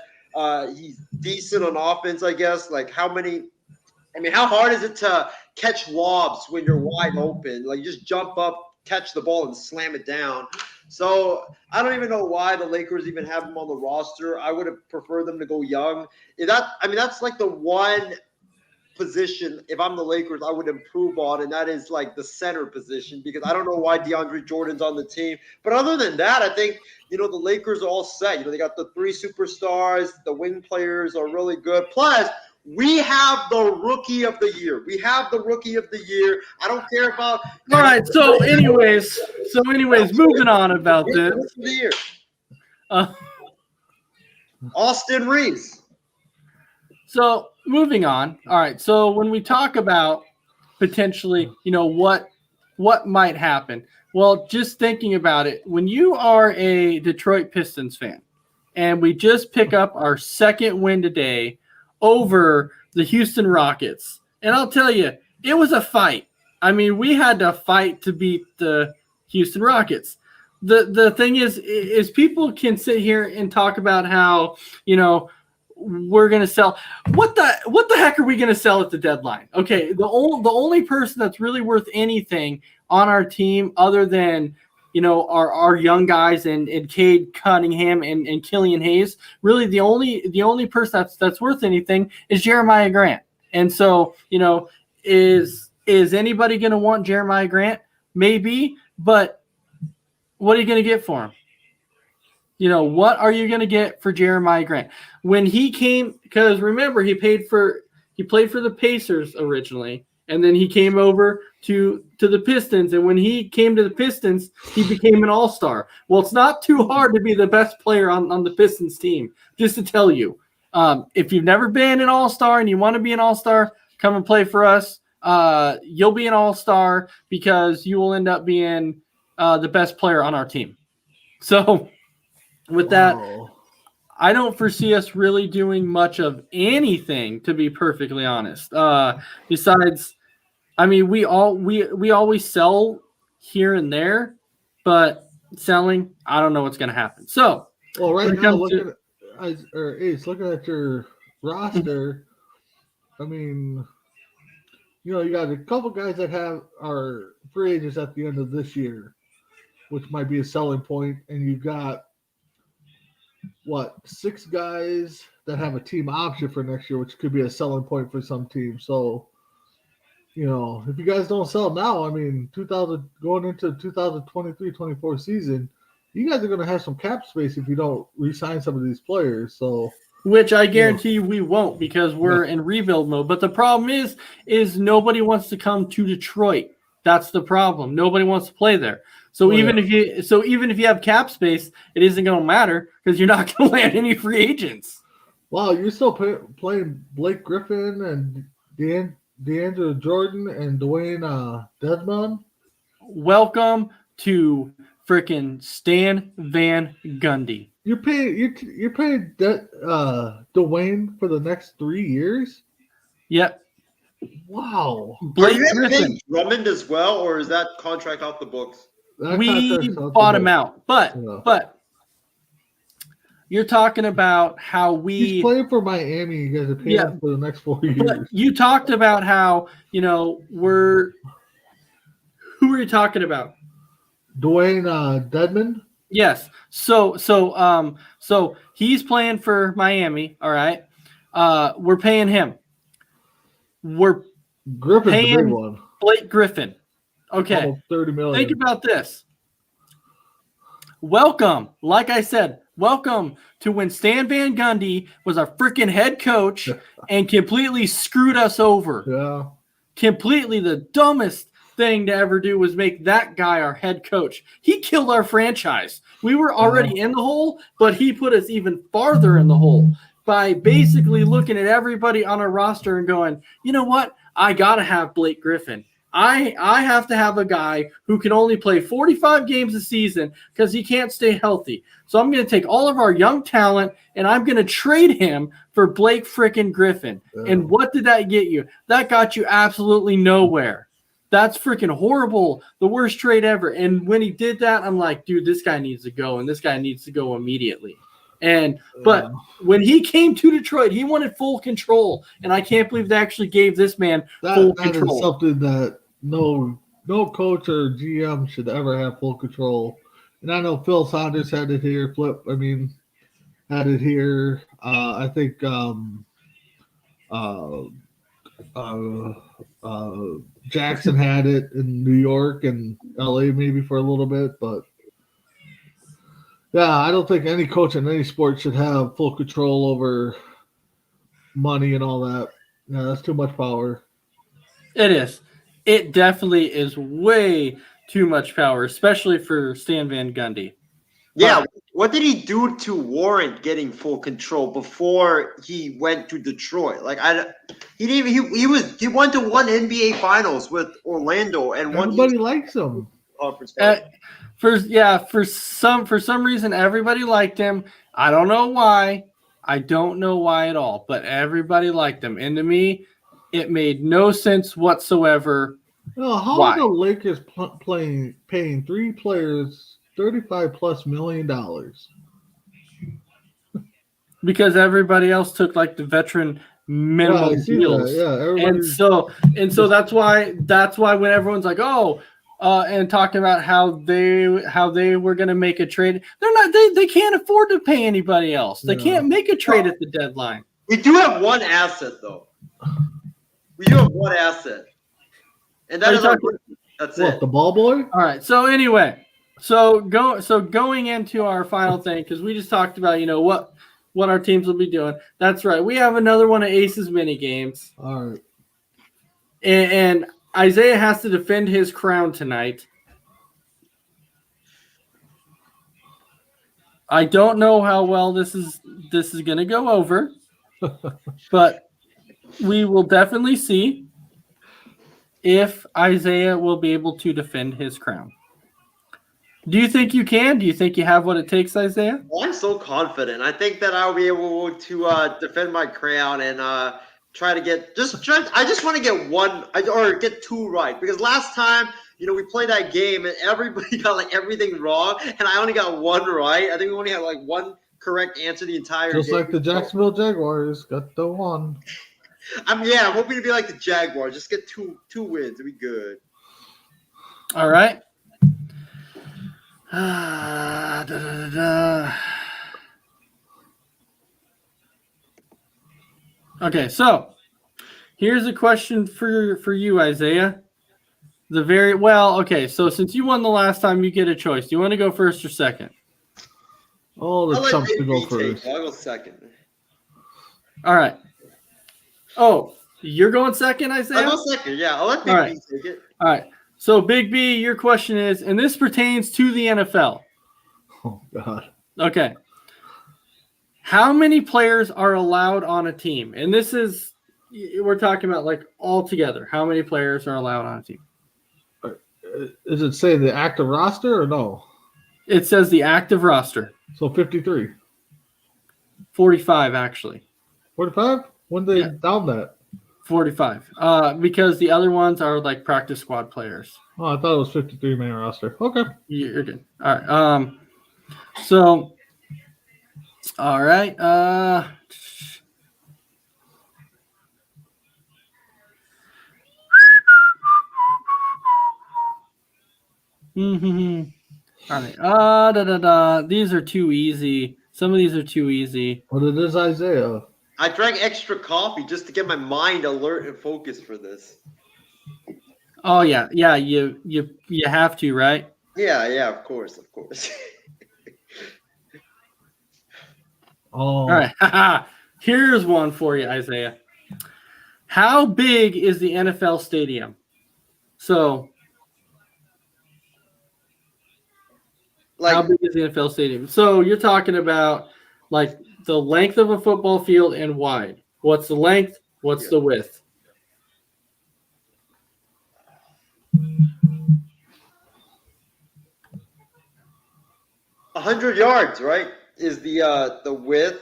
He's decent on offense, I guess. Like how hard is it to catch lobs when you're wide open? Like you just jump up, catch the ball, and slam it down. So I don't even know why the Lakers even have him on the roster. I would have preferred them to go young. That's like the one position, if I'm the Lakers, I would improve on, and that is like the center position because I don't know why DeAndre Jordan's on the team. But other than that, I think, the Lakers are all set. They got the 3 superstars. The wing players are really good. Plus, we have the rookie of the year. I don't care about. All right. So, anyways, moving on about this. Austin Reeves. So, moving on. All right. So, when we talk about potentially, what might happen. Well, just thinking about it, when you are a Detroit Pistons fan, and we just pick up our second win today over the Houston Rockets. And I'll tell you, it was a fight. I mean, we had to fight to beat the Houston Rockets. The thing is people can sit here and talk about how, we're going to sell. What the heck are we going to sell at the deadline? Okay, the only person that's really worth anything on our team other than our young guys and Cade Cunningham and Killian Hayes, really the only person that's worth anything is Jeremiah Grant. And so, is anybody going to want Jeremiah Grant? Maybe, but what are you going to get for him? What are you going to get for Jeremiah Grant? When he came, because remember, he played for the Pacers originally, and then he came over to the Pistons. And when he came to the Pistons, he became an all-star. Well, it's not too hard to be the best player on the Pistons team, just to tell you. If you've never been an all-star and you want to be an all-star, come and play for us. You'll be an all-star because you will end up being the best player on our team. So with that, I don't foresee us really doing much of anything, to be perfectly honest. Besides, I mean, we always sell here and there, but selling, I don't know what's going to happen. So, Well, right when it now, comes looking at your roster, I mean, you got a couple guys that are free agents at the end of this year, which might be a selling point, and you've got 6 guys that have a team option for next year, which could be a selling point for some teams. So, if you guys don't sell now, I mean, going into 2023-24 season, you guys are going to have some cap space if you don't re-sign some of these players. So, which I guarantee you we won't, because we're in rebuild mode. But the problem is nobody wants to come to Detroit. That's the problem. Nobody wants to play there. So even if you have cap space, it isn't going to matter because you're not going to land any free agents. wow, you're still playing Blake Griffin and DeAndre Jordan and Dwayne Desmond. Welcome to freaking Stan Van Gundy. You're paying Dwayne for the next 3 years. Yep. Wow. Are you paying Drummond as well, or is that contract off the books? We bought him out, but you're talking about how he's playing for Miami. You guys are paying him for the next 4 years. But you talked about how who were you talking about? Dwayne Dedmon. Yes. So he's playing for Miami. All right. We're paying him. We're Griffin's paying the big one. Blake Griffin. Okay. Almost $30 million. Think about this. Welcome, like I said, welcome to when Stan Van Gundy was our freaking head coach and completely screwed us over. Yeah. Completely the dumbest thing to ever do was make that guy our head coach. He killed our franchise. We were already in the hole, but he put us even farther in the hole by basically looking at everybody on our roster and going, you know what? I got to have Blake Griffin. I have to have a guy who can only play 45 games a season because he can't stay healthy. So I'm going to take all of our young talent and I'm going to trade him for Blake freaking Griffin. Yeah. And what did that get you? That got you absolutely nowhere. That's freaking horrible. The worst trade ever. And when he did that, I'm like, dude, this guy needs to go, and this guy needs to go immediately. But when he came to Detroit, he wanted full control, and I can't believe they actually gave this man full control. That is something that no coach or GM should ever have full control. And I know Phil Saunders had it here. Had it here. I think Jackson had it in New York and LA maybe for a little bit, but yeah, I don't think any coach in any sport should have full control over money and all that. Yeah, that's too much power. It is. It definitely is way too much power, especially for Stan Van Gundy. Yeah, what did he do to warrant getting full control before he went to Detroit? Like he went to one NBA Finals with Orlando and everybody likes him. For some reason everybody liked him. I don't know why. I don't know why at all, but everybody liked him. And to me, it made no sense whatsoever. No, how are the Lakers paying 3 players $35+ million? Because everybody else took like the veteran minimum deals. And so that's why when everyone's like, and talking about how they were going to make a trade, they can't afford to pay anybody else. They can't make a trade at the deadline. We do have one asset though. We do have one asset. And that's it. The ball boy? All right. So anyway, going into our final thing, because we just talked about, what our teams will be doing. That's right. We have another one of Ace's mini games. All right. And Isaiah has to defend his crown tonight. I don't know how well this is going to go over, but we will definitely see if Isaiah will be able to defend his crown. Do you think you can? Do you think you have what it takes, Isaiah? Well, I'm so confident. I think that I'll be able to defend my crown and try to get I just want to get one or get two right, because last time we played that game and everybody got like everything wrong and I only got one right. I think we only had like one correct answer the entire Just game. like the Jacksonville Jaguars got the one. I'm hoping to be like the Jaguars, just get two wins, it'd be good. All right. Okay, so here's a question for you, Isaiah. So since you won the last time, you get a choice. Do you want to go first or second? Oh, the chumps to go first. I'll go second. All right. Oh, you're going second, Isaiah? I'll go second, yeah. I'll let Big B take it. All right. So, Big B, your question is, and this pertains to the NFL. Oh, God. Okay. How many players are allowed on a team? And this is, we're talking about like all together. How many players are allowed on a team? Does it say the active roster or no? It says the active roster. So 53. 45, actually. 45? When they down that? 45. Because the other ones are like practice squad players. Oh, I thought it was 53-man roster. Okay. You're good. All right. So, all right. All right. These are too easy. Some of these are too easy. But it is Isaiah. I drank extra coffee just to get my mind alert and focused for this. Oh yeah. You have to, right? Yeah, of course. Oh. All right. Here's one for you, Isaiah. How big is the NFL stadium? So, how big is the NFL stadium? So you're talking about like the length of a football field and wide. What's the length? What's the width? – 100 yards, right? Is the width.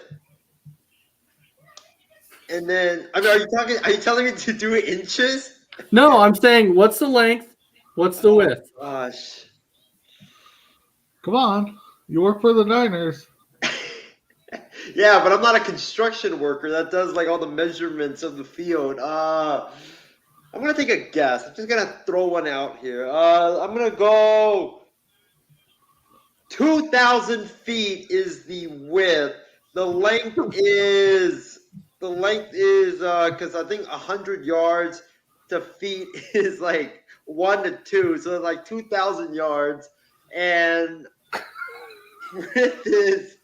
And then are you telling me to do it inches? No, I'm saying what's the length? What's the width? Gosh. Come on. You work for the Niners. Yeah, but I'm not a construction worker that does like all the measurements of the field. I'm gonna take a guess. I'm just gonna throw one out here. I'm gonna go 2,000 feet is the width. The length is because I think 100 yards to feet is like 1 to 2, so it's like 2,000 yards, and width is.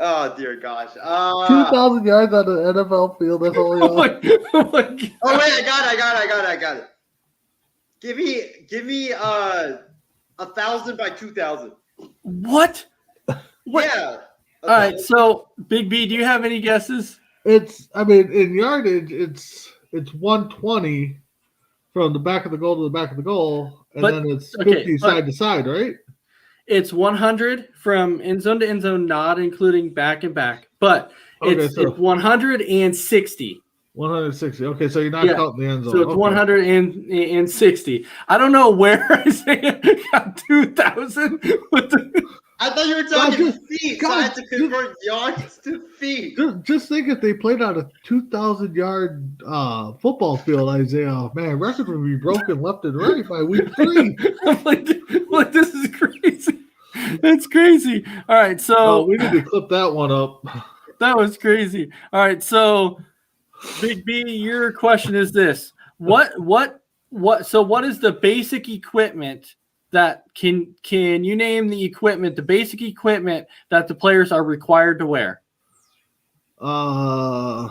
Oh dear gosh! 2,000 yards on an NFL field. That's all. Oh my God. Oh wait, I got it. Give me 1,000 by 2,000. What? Yeah. All right. So, Big B, do you have any guesses? In yardage, it's 120 from the back of the goal to the back of the goal, and then it's 50 side to side, right? It's 100 from end zone to end zone, not including back and back, but it's 160. 160. Okay, so you're not counting the end zone. So it's 160. I don't know where Isaiah got 2,000. I thought you were talking feet, so I had to convert yards to feet. Just think if they played on a 2,000-yard football field, Isaiah, man, record would be broken left and right by week 3. I'm like, this is crazy. That's crazy. All right, so we need to clip that one up. That was crazy. All right, so Big B, your question is this: what is the basic equipment that can you name the basic equipment that the players are required to wear? A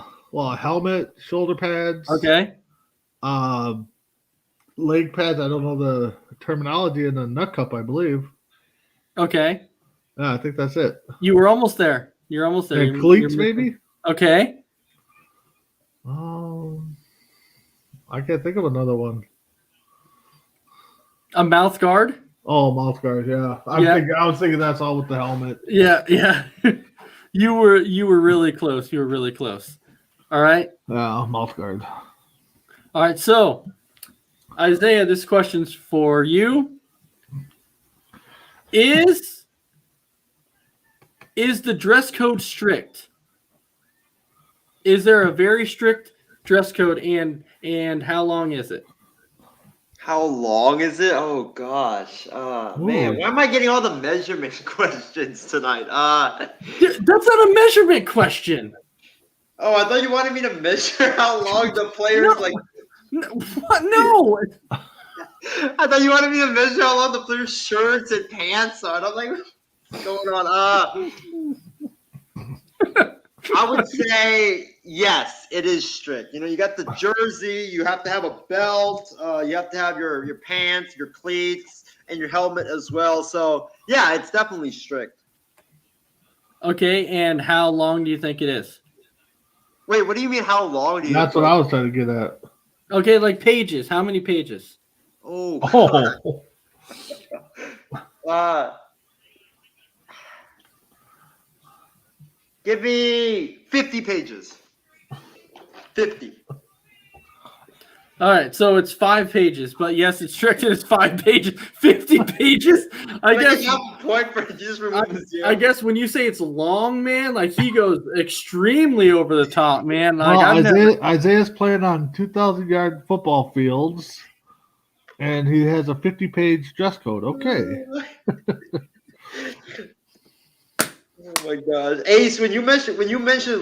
helmet, shoulder pads. Okay. Leg pads. I don't know the terminology in the nut cup, I believe. Okay. Yeah, I think that's it. You were almost there. You're almost there. And cleats, maybe? Okay. I can't think of another one. A mouth guard? Oh, mouth guard, yeah. I was thinking that's all with the helmet. Yeah. You were really close. All right. Yeah, mouth guard. All right. So, Isaiah, this question's for you. Is the dress code strict? Is there a very strict dress code, and how long is it? How long is it? Oh gosh, man, Ooh. why am I getting all the measurement questions tonight? That's not a measurement question. Oh, I thought you wanted me to measure how long the players No. like. What? No. I thought you wanted me to measure how long the players' shirts and pants are. And I'm like, what's going on? I would say yes, it is strict. You got the jersey, you have to have a belt, you have to have your pants, your cleats, and your helmet as well. So yeah, it's definitely strict. Okay, and how long do you think it is? Wait, what do you mean? How long do you? That's what I was trying to get at. Okay, like pages. How many pages? Oh. Oh, Give me 50 pages. 50. All right, so it's 5 pages, but yes, it's strict. It's 5 pages, 50 pages. I guess. You have a point for just remove the zero. I guess when you say it's long, man, like he goes extremely over the top, man. Like well, Isaiah's playing on 2,000-yard football fields, and he has a 50-page dress code. Okay. Oh my gosh, Ace! When you mentioned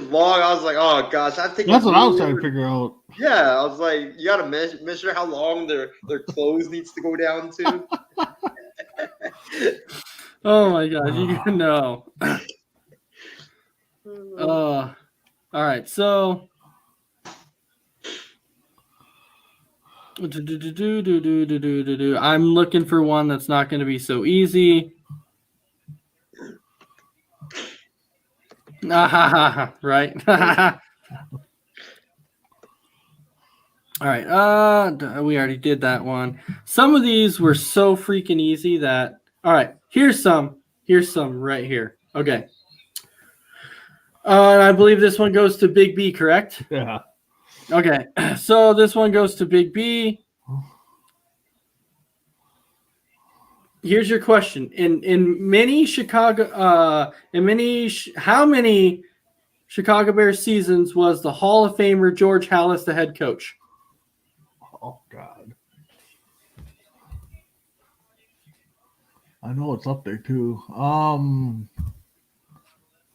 long, I was like, oh gosh, I'm thinking. That's what I was trying to figure out. Yeah, I was like, you gotta measure how long their clothes needs to go down to. Oh my god, you know. All right, so I'm looking for one that's not going to be so easy. Right. All right. We already did that one. Some of these were so freaking easy that. All right. Here's some right here. Okay. And I believe this one goes to Big B, correct? Yeah. Okay. So this one goes to Big B. Here's your question. How many Chicago Bears seasons was the Hall of Famer George Halas the head coach? Oh God. I know it's up there too. I'm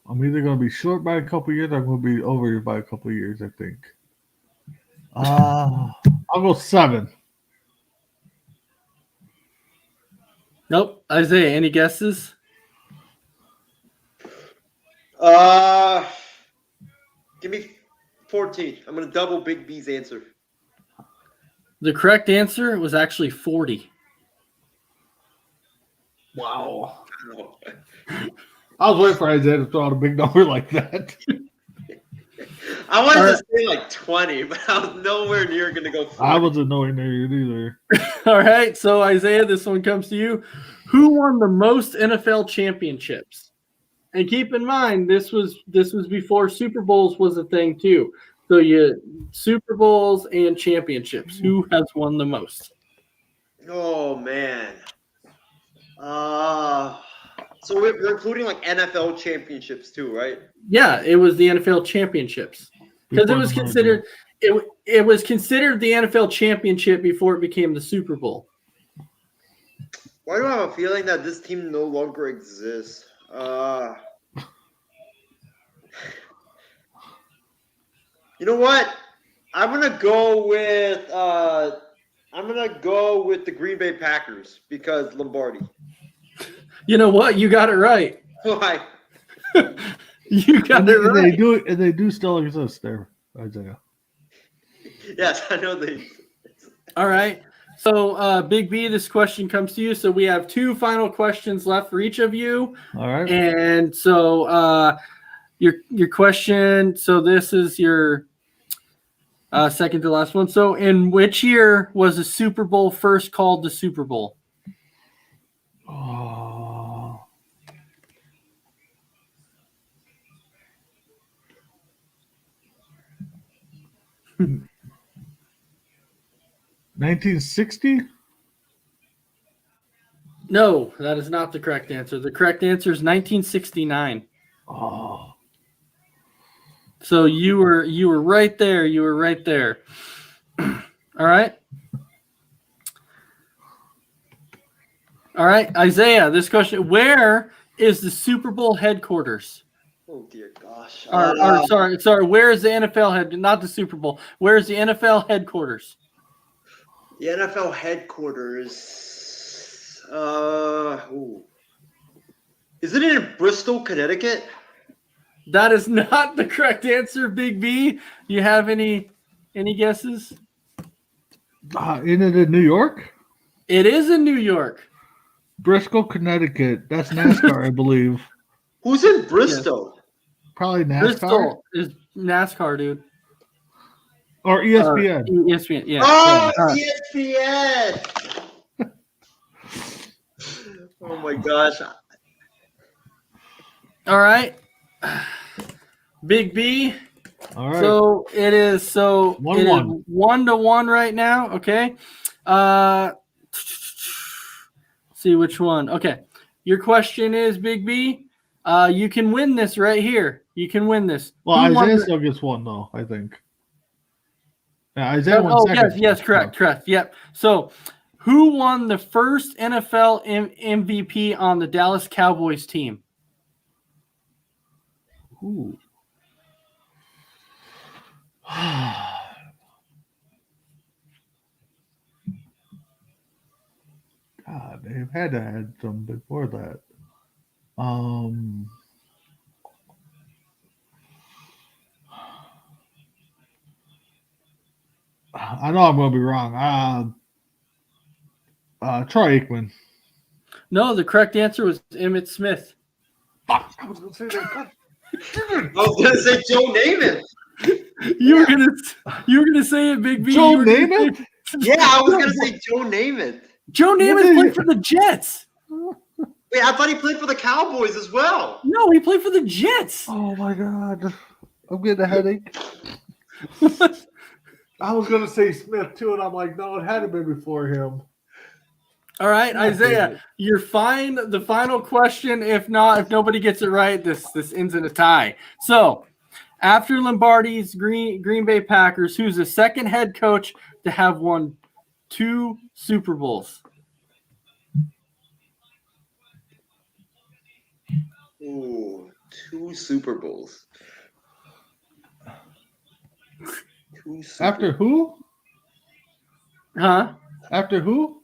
either gonna be short by a couple years or I'm gonna be over by a couple years, I think. I'll go 7. Nope. Isaiah, any guesses? Give me 14. I'm gonna double Big B's answer. The correct answer was actually 40. Wow. I was waiting for Isaiah to throw out a big number like that. I wanted to say like 20, but I was nowhere near gonna go 40. I wasn't nowhere near it either. All right. So Isaiah, this one comes to you. Who won the most NFL championships? And keep in mind, this was before Super Bowls was a thing too. So Super Bowls and championships. Who has won the most? Oh man. So we're including like NFL championships too, right? Yeah, it was the NFL championships because it was considered it was considered the NFL championship before it became the Super Bowl. Why do I have a feeling that this team no longer exists? You know what? I'm gonna go with the Green Bay Packers because Lombardi. You know what? You got it right. Why? You got it right. They do still exist there, Isaiah. Yes, I know they. All right. So, Big B, this question comes to you. So we have 2 final questions left for each of you. All right. And so your question. So this is your second to last one. So in which year was the Super Bowl first called the Super Bowl? Oh. 1960? No, that is not the correct answer. The correct answer is 1969. Oh. So you were right there. You were right there. All right. All right, Isaiah, this question, where is the Super Bowl headquarters? Oh dear gosh. Or sorry, where is the NFL head, not the Super Bowl. Where is the NFL headquarters? The NFL headquarters. Is it in Bristol, Connecticut? That is not the correct answer, Big B. You have any guesses? Isn't it in New York? It is in New York. Bristol, Connecticut. That's NASCAR, I believe. Who's in Bristol? Probably NASCAR. Bristol is NASCAR, dude. Or ESPN. ESPN, yeah. Oh, Yeah. ESPN. Oh my gosh. All right. Big B. All right. So it is 1-1 right now. Okay. See which one. Okay. Your question is, Big B. You can win this right here. You can win this. Well, Who won Isaiah the- still gets one, though, I think. Yeah, Isaiah won Oh, second. yes, correct. Yep. So, who won the first NFL MVP on the Dallas Cowboys team? Ooh. God, they've had to add some before that. I know I'm going to be wrong. Troy Aikman. No, the correct answer was Emmitt Smith. I was going to say that. I was gonna say Joe Namath. You were gonna say it, Big B. Joe You were gonna Namath? say- Yeah, I was gonna say Joe Namath. Joe Namath played for the Jets. Wait, I thought he played for the Cowboys as well. No, he played for the Jets. Oh, my God. I'm getting a headache. I was going to say Smith, too, and I'm like, no, it had to be before him. All right, Isaiah, you're fine. The final question, if nobody gets it right, this ends in a tie. So, after Lombardi's Green Bay Packers, who's the second head coach to have won 2 Super Bowls? Ooh, 2 Super Bowls. After who? Huh? After who?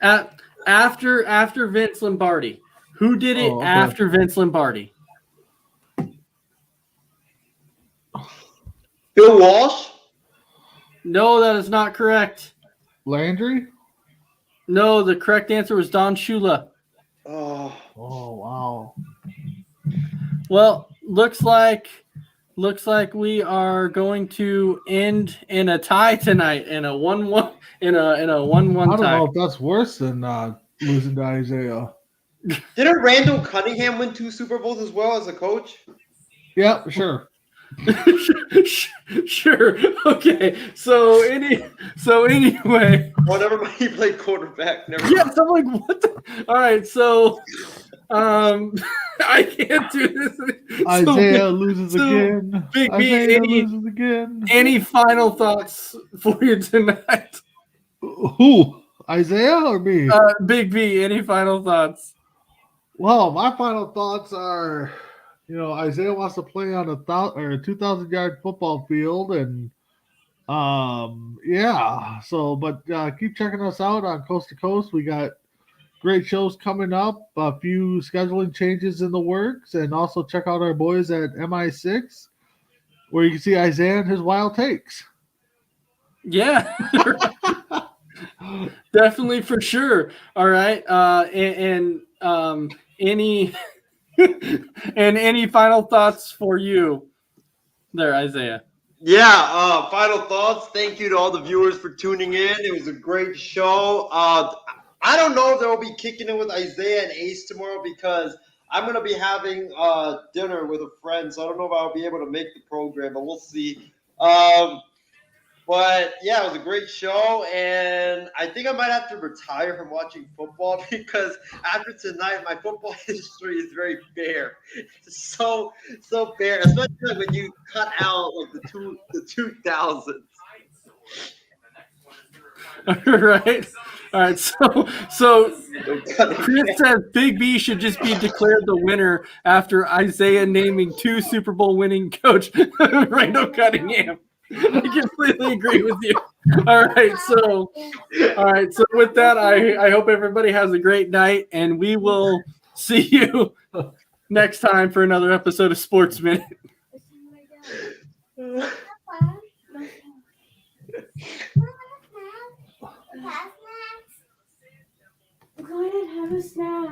After Vince Lombardi. Who did it after Vince Lombardi? Bill Walsh? No, that is not correct. Landry? No, the correct answer was Don Shula. Oh, wow. Well, looks like we are going to end in a tie tonight, in a 1-1 in a 1-1 tie. I don't know if that's worse than losing to Isaiah. didn't Randall Cunningham win 2 Super Bowls as well as a coach? Yeah, sure. Sure. Okay. So anyway. Oh, never mind. He played quarterback. Never mind. Yes, I'm like, what the? All right. So, I can't do this. Isaiah loses again. Big B, Isaiah loses again. Any final thoughts for you tonight? Who? Isaiah or me? Big B, any final thoughts? Well, my final thoughts are, Isaiah wants to play on a 2,000-yard football field, and yeah. So, but keep checking us out on Coast to Coast. We got great shows coming up, a few scheduling changes in the works, and also check out our boys at MI6, where you can see Isaiah and his wild takes. Yeah. Definitely, for sure. All right. Any any final thoughts for you there, Isaiah? Yeah, final thoughts. Thank you to all the viewers for tuning in. It was a great show. I don't know if they'll be kicking it with Isaiah and Ace tomorrow because I'm going to be having dinner with a friend, so I don't know if I'll be able to make the program, but we'll see. But yeah, it was a great show, and I think I might have to retire from watching football because after tonight, my football history is very bare. It's so bare, especially like when you cut out like the 2000s. Right. All right. So Chris says Big B should just be declared the winner after Isaiah naming 2 Super Bowl winning coach Randall Cunningham. I completely agree with you. All right. So with that, I hope everybody has a great night, and we will see you next time for another episode of Sports Minute.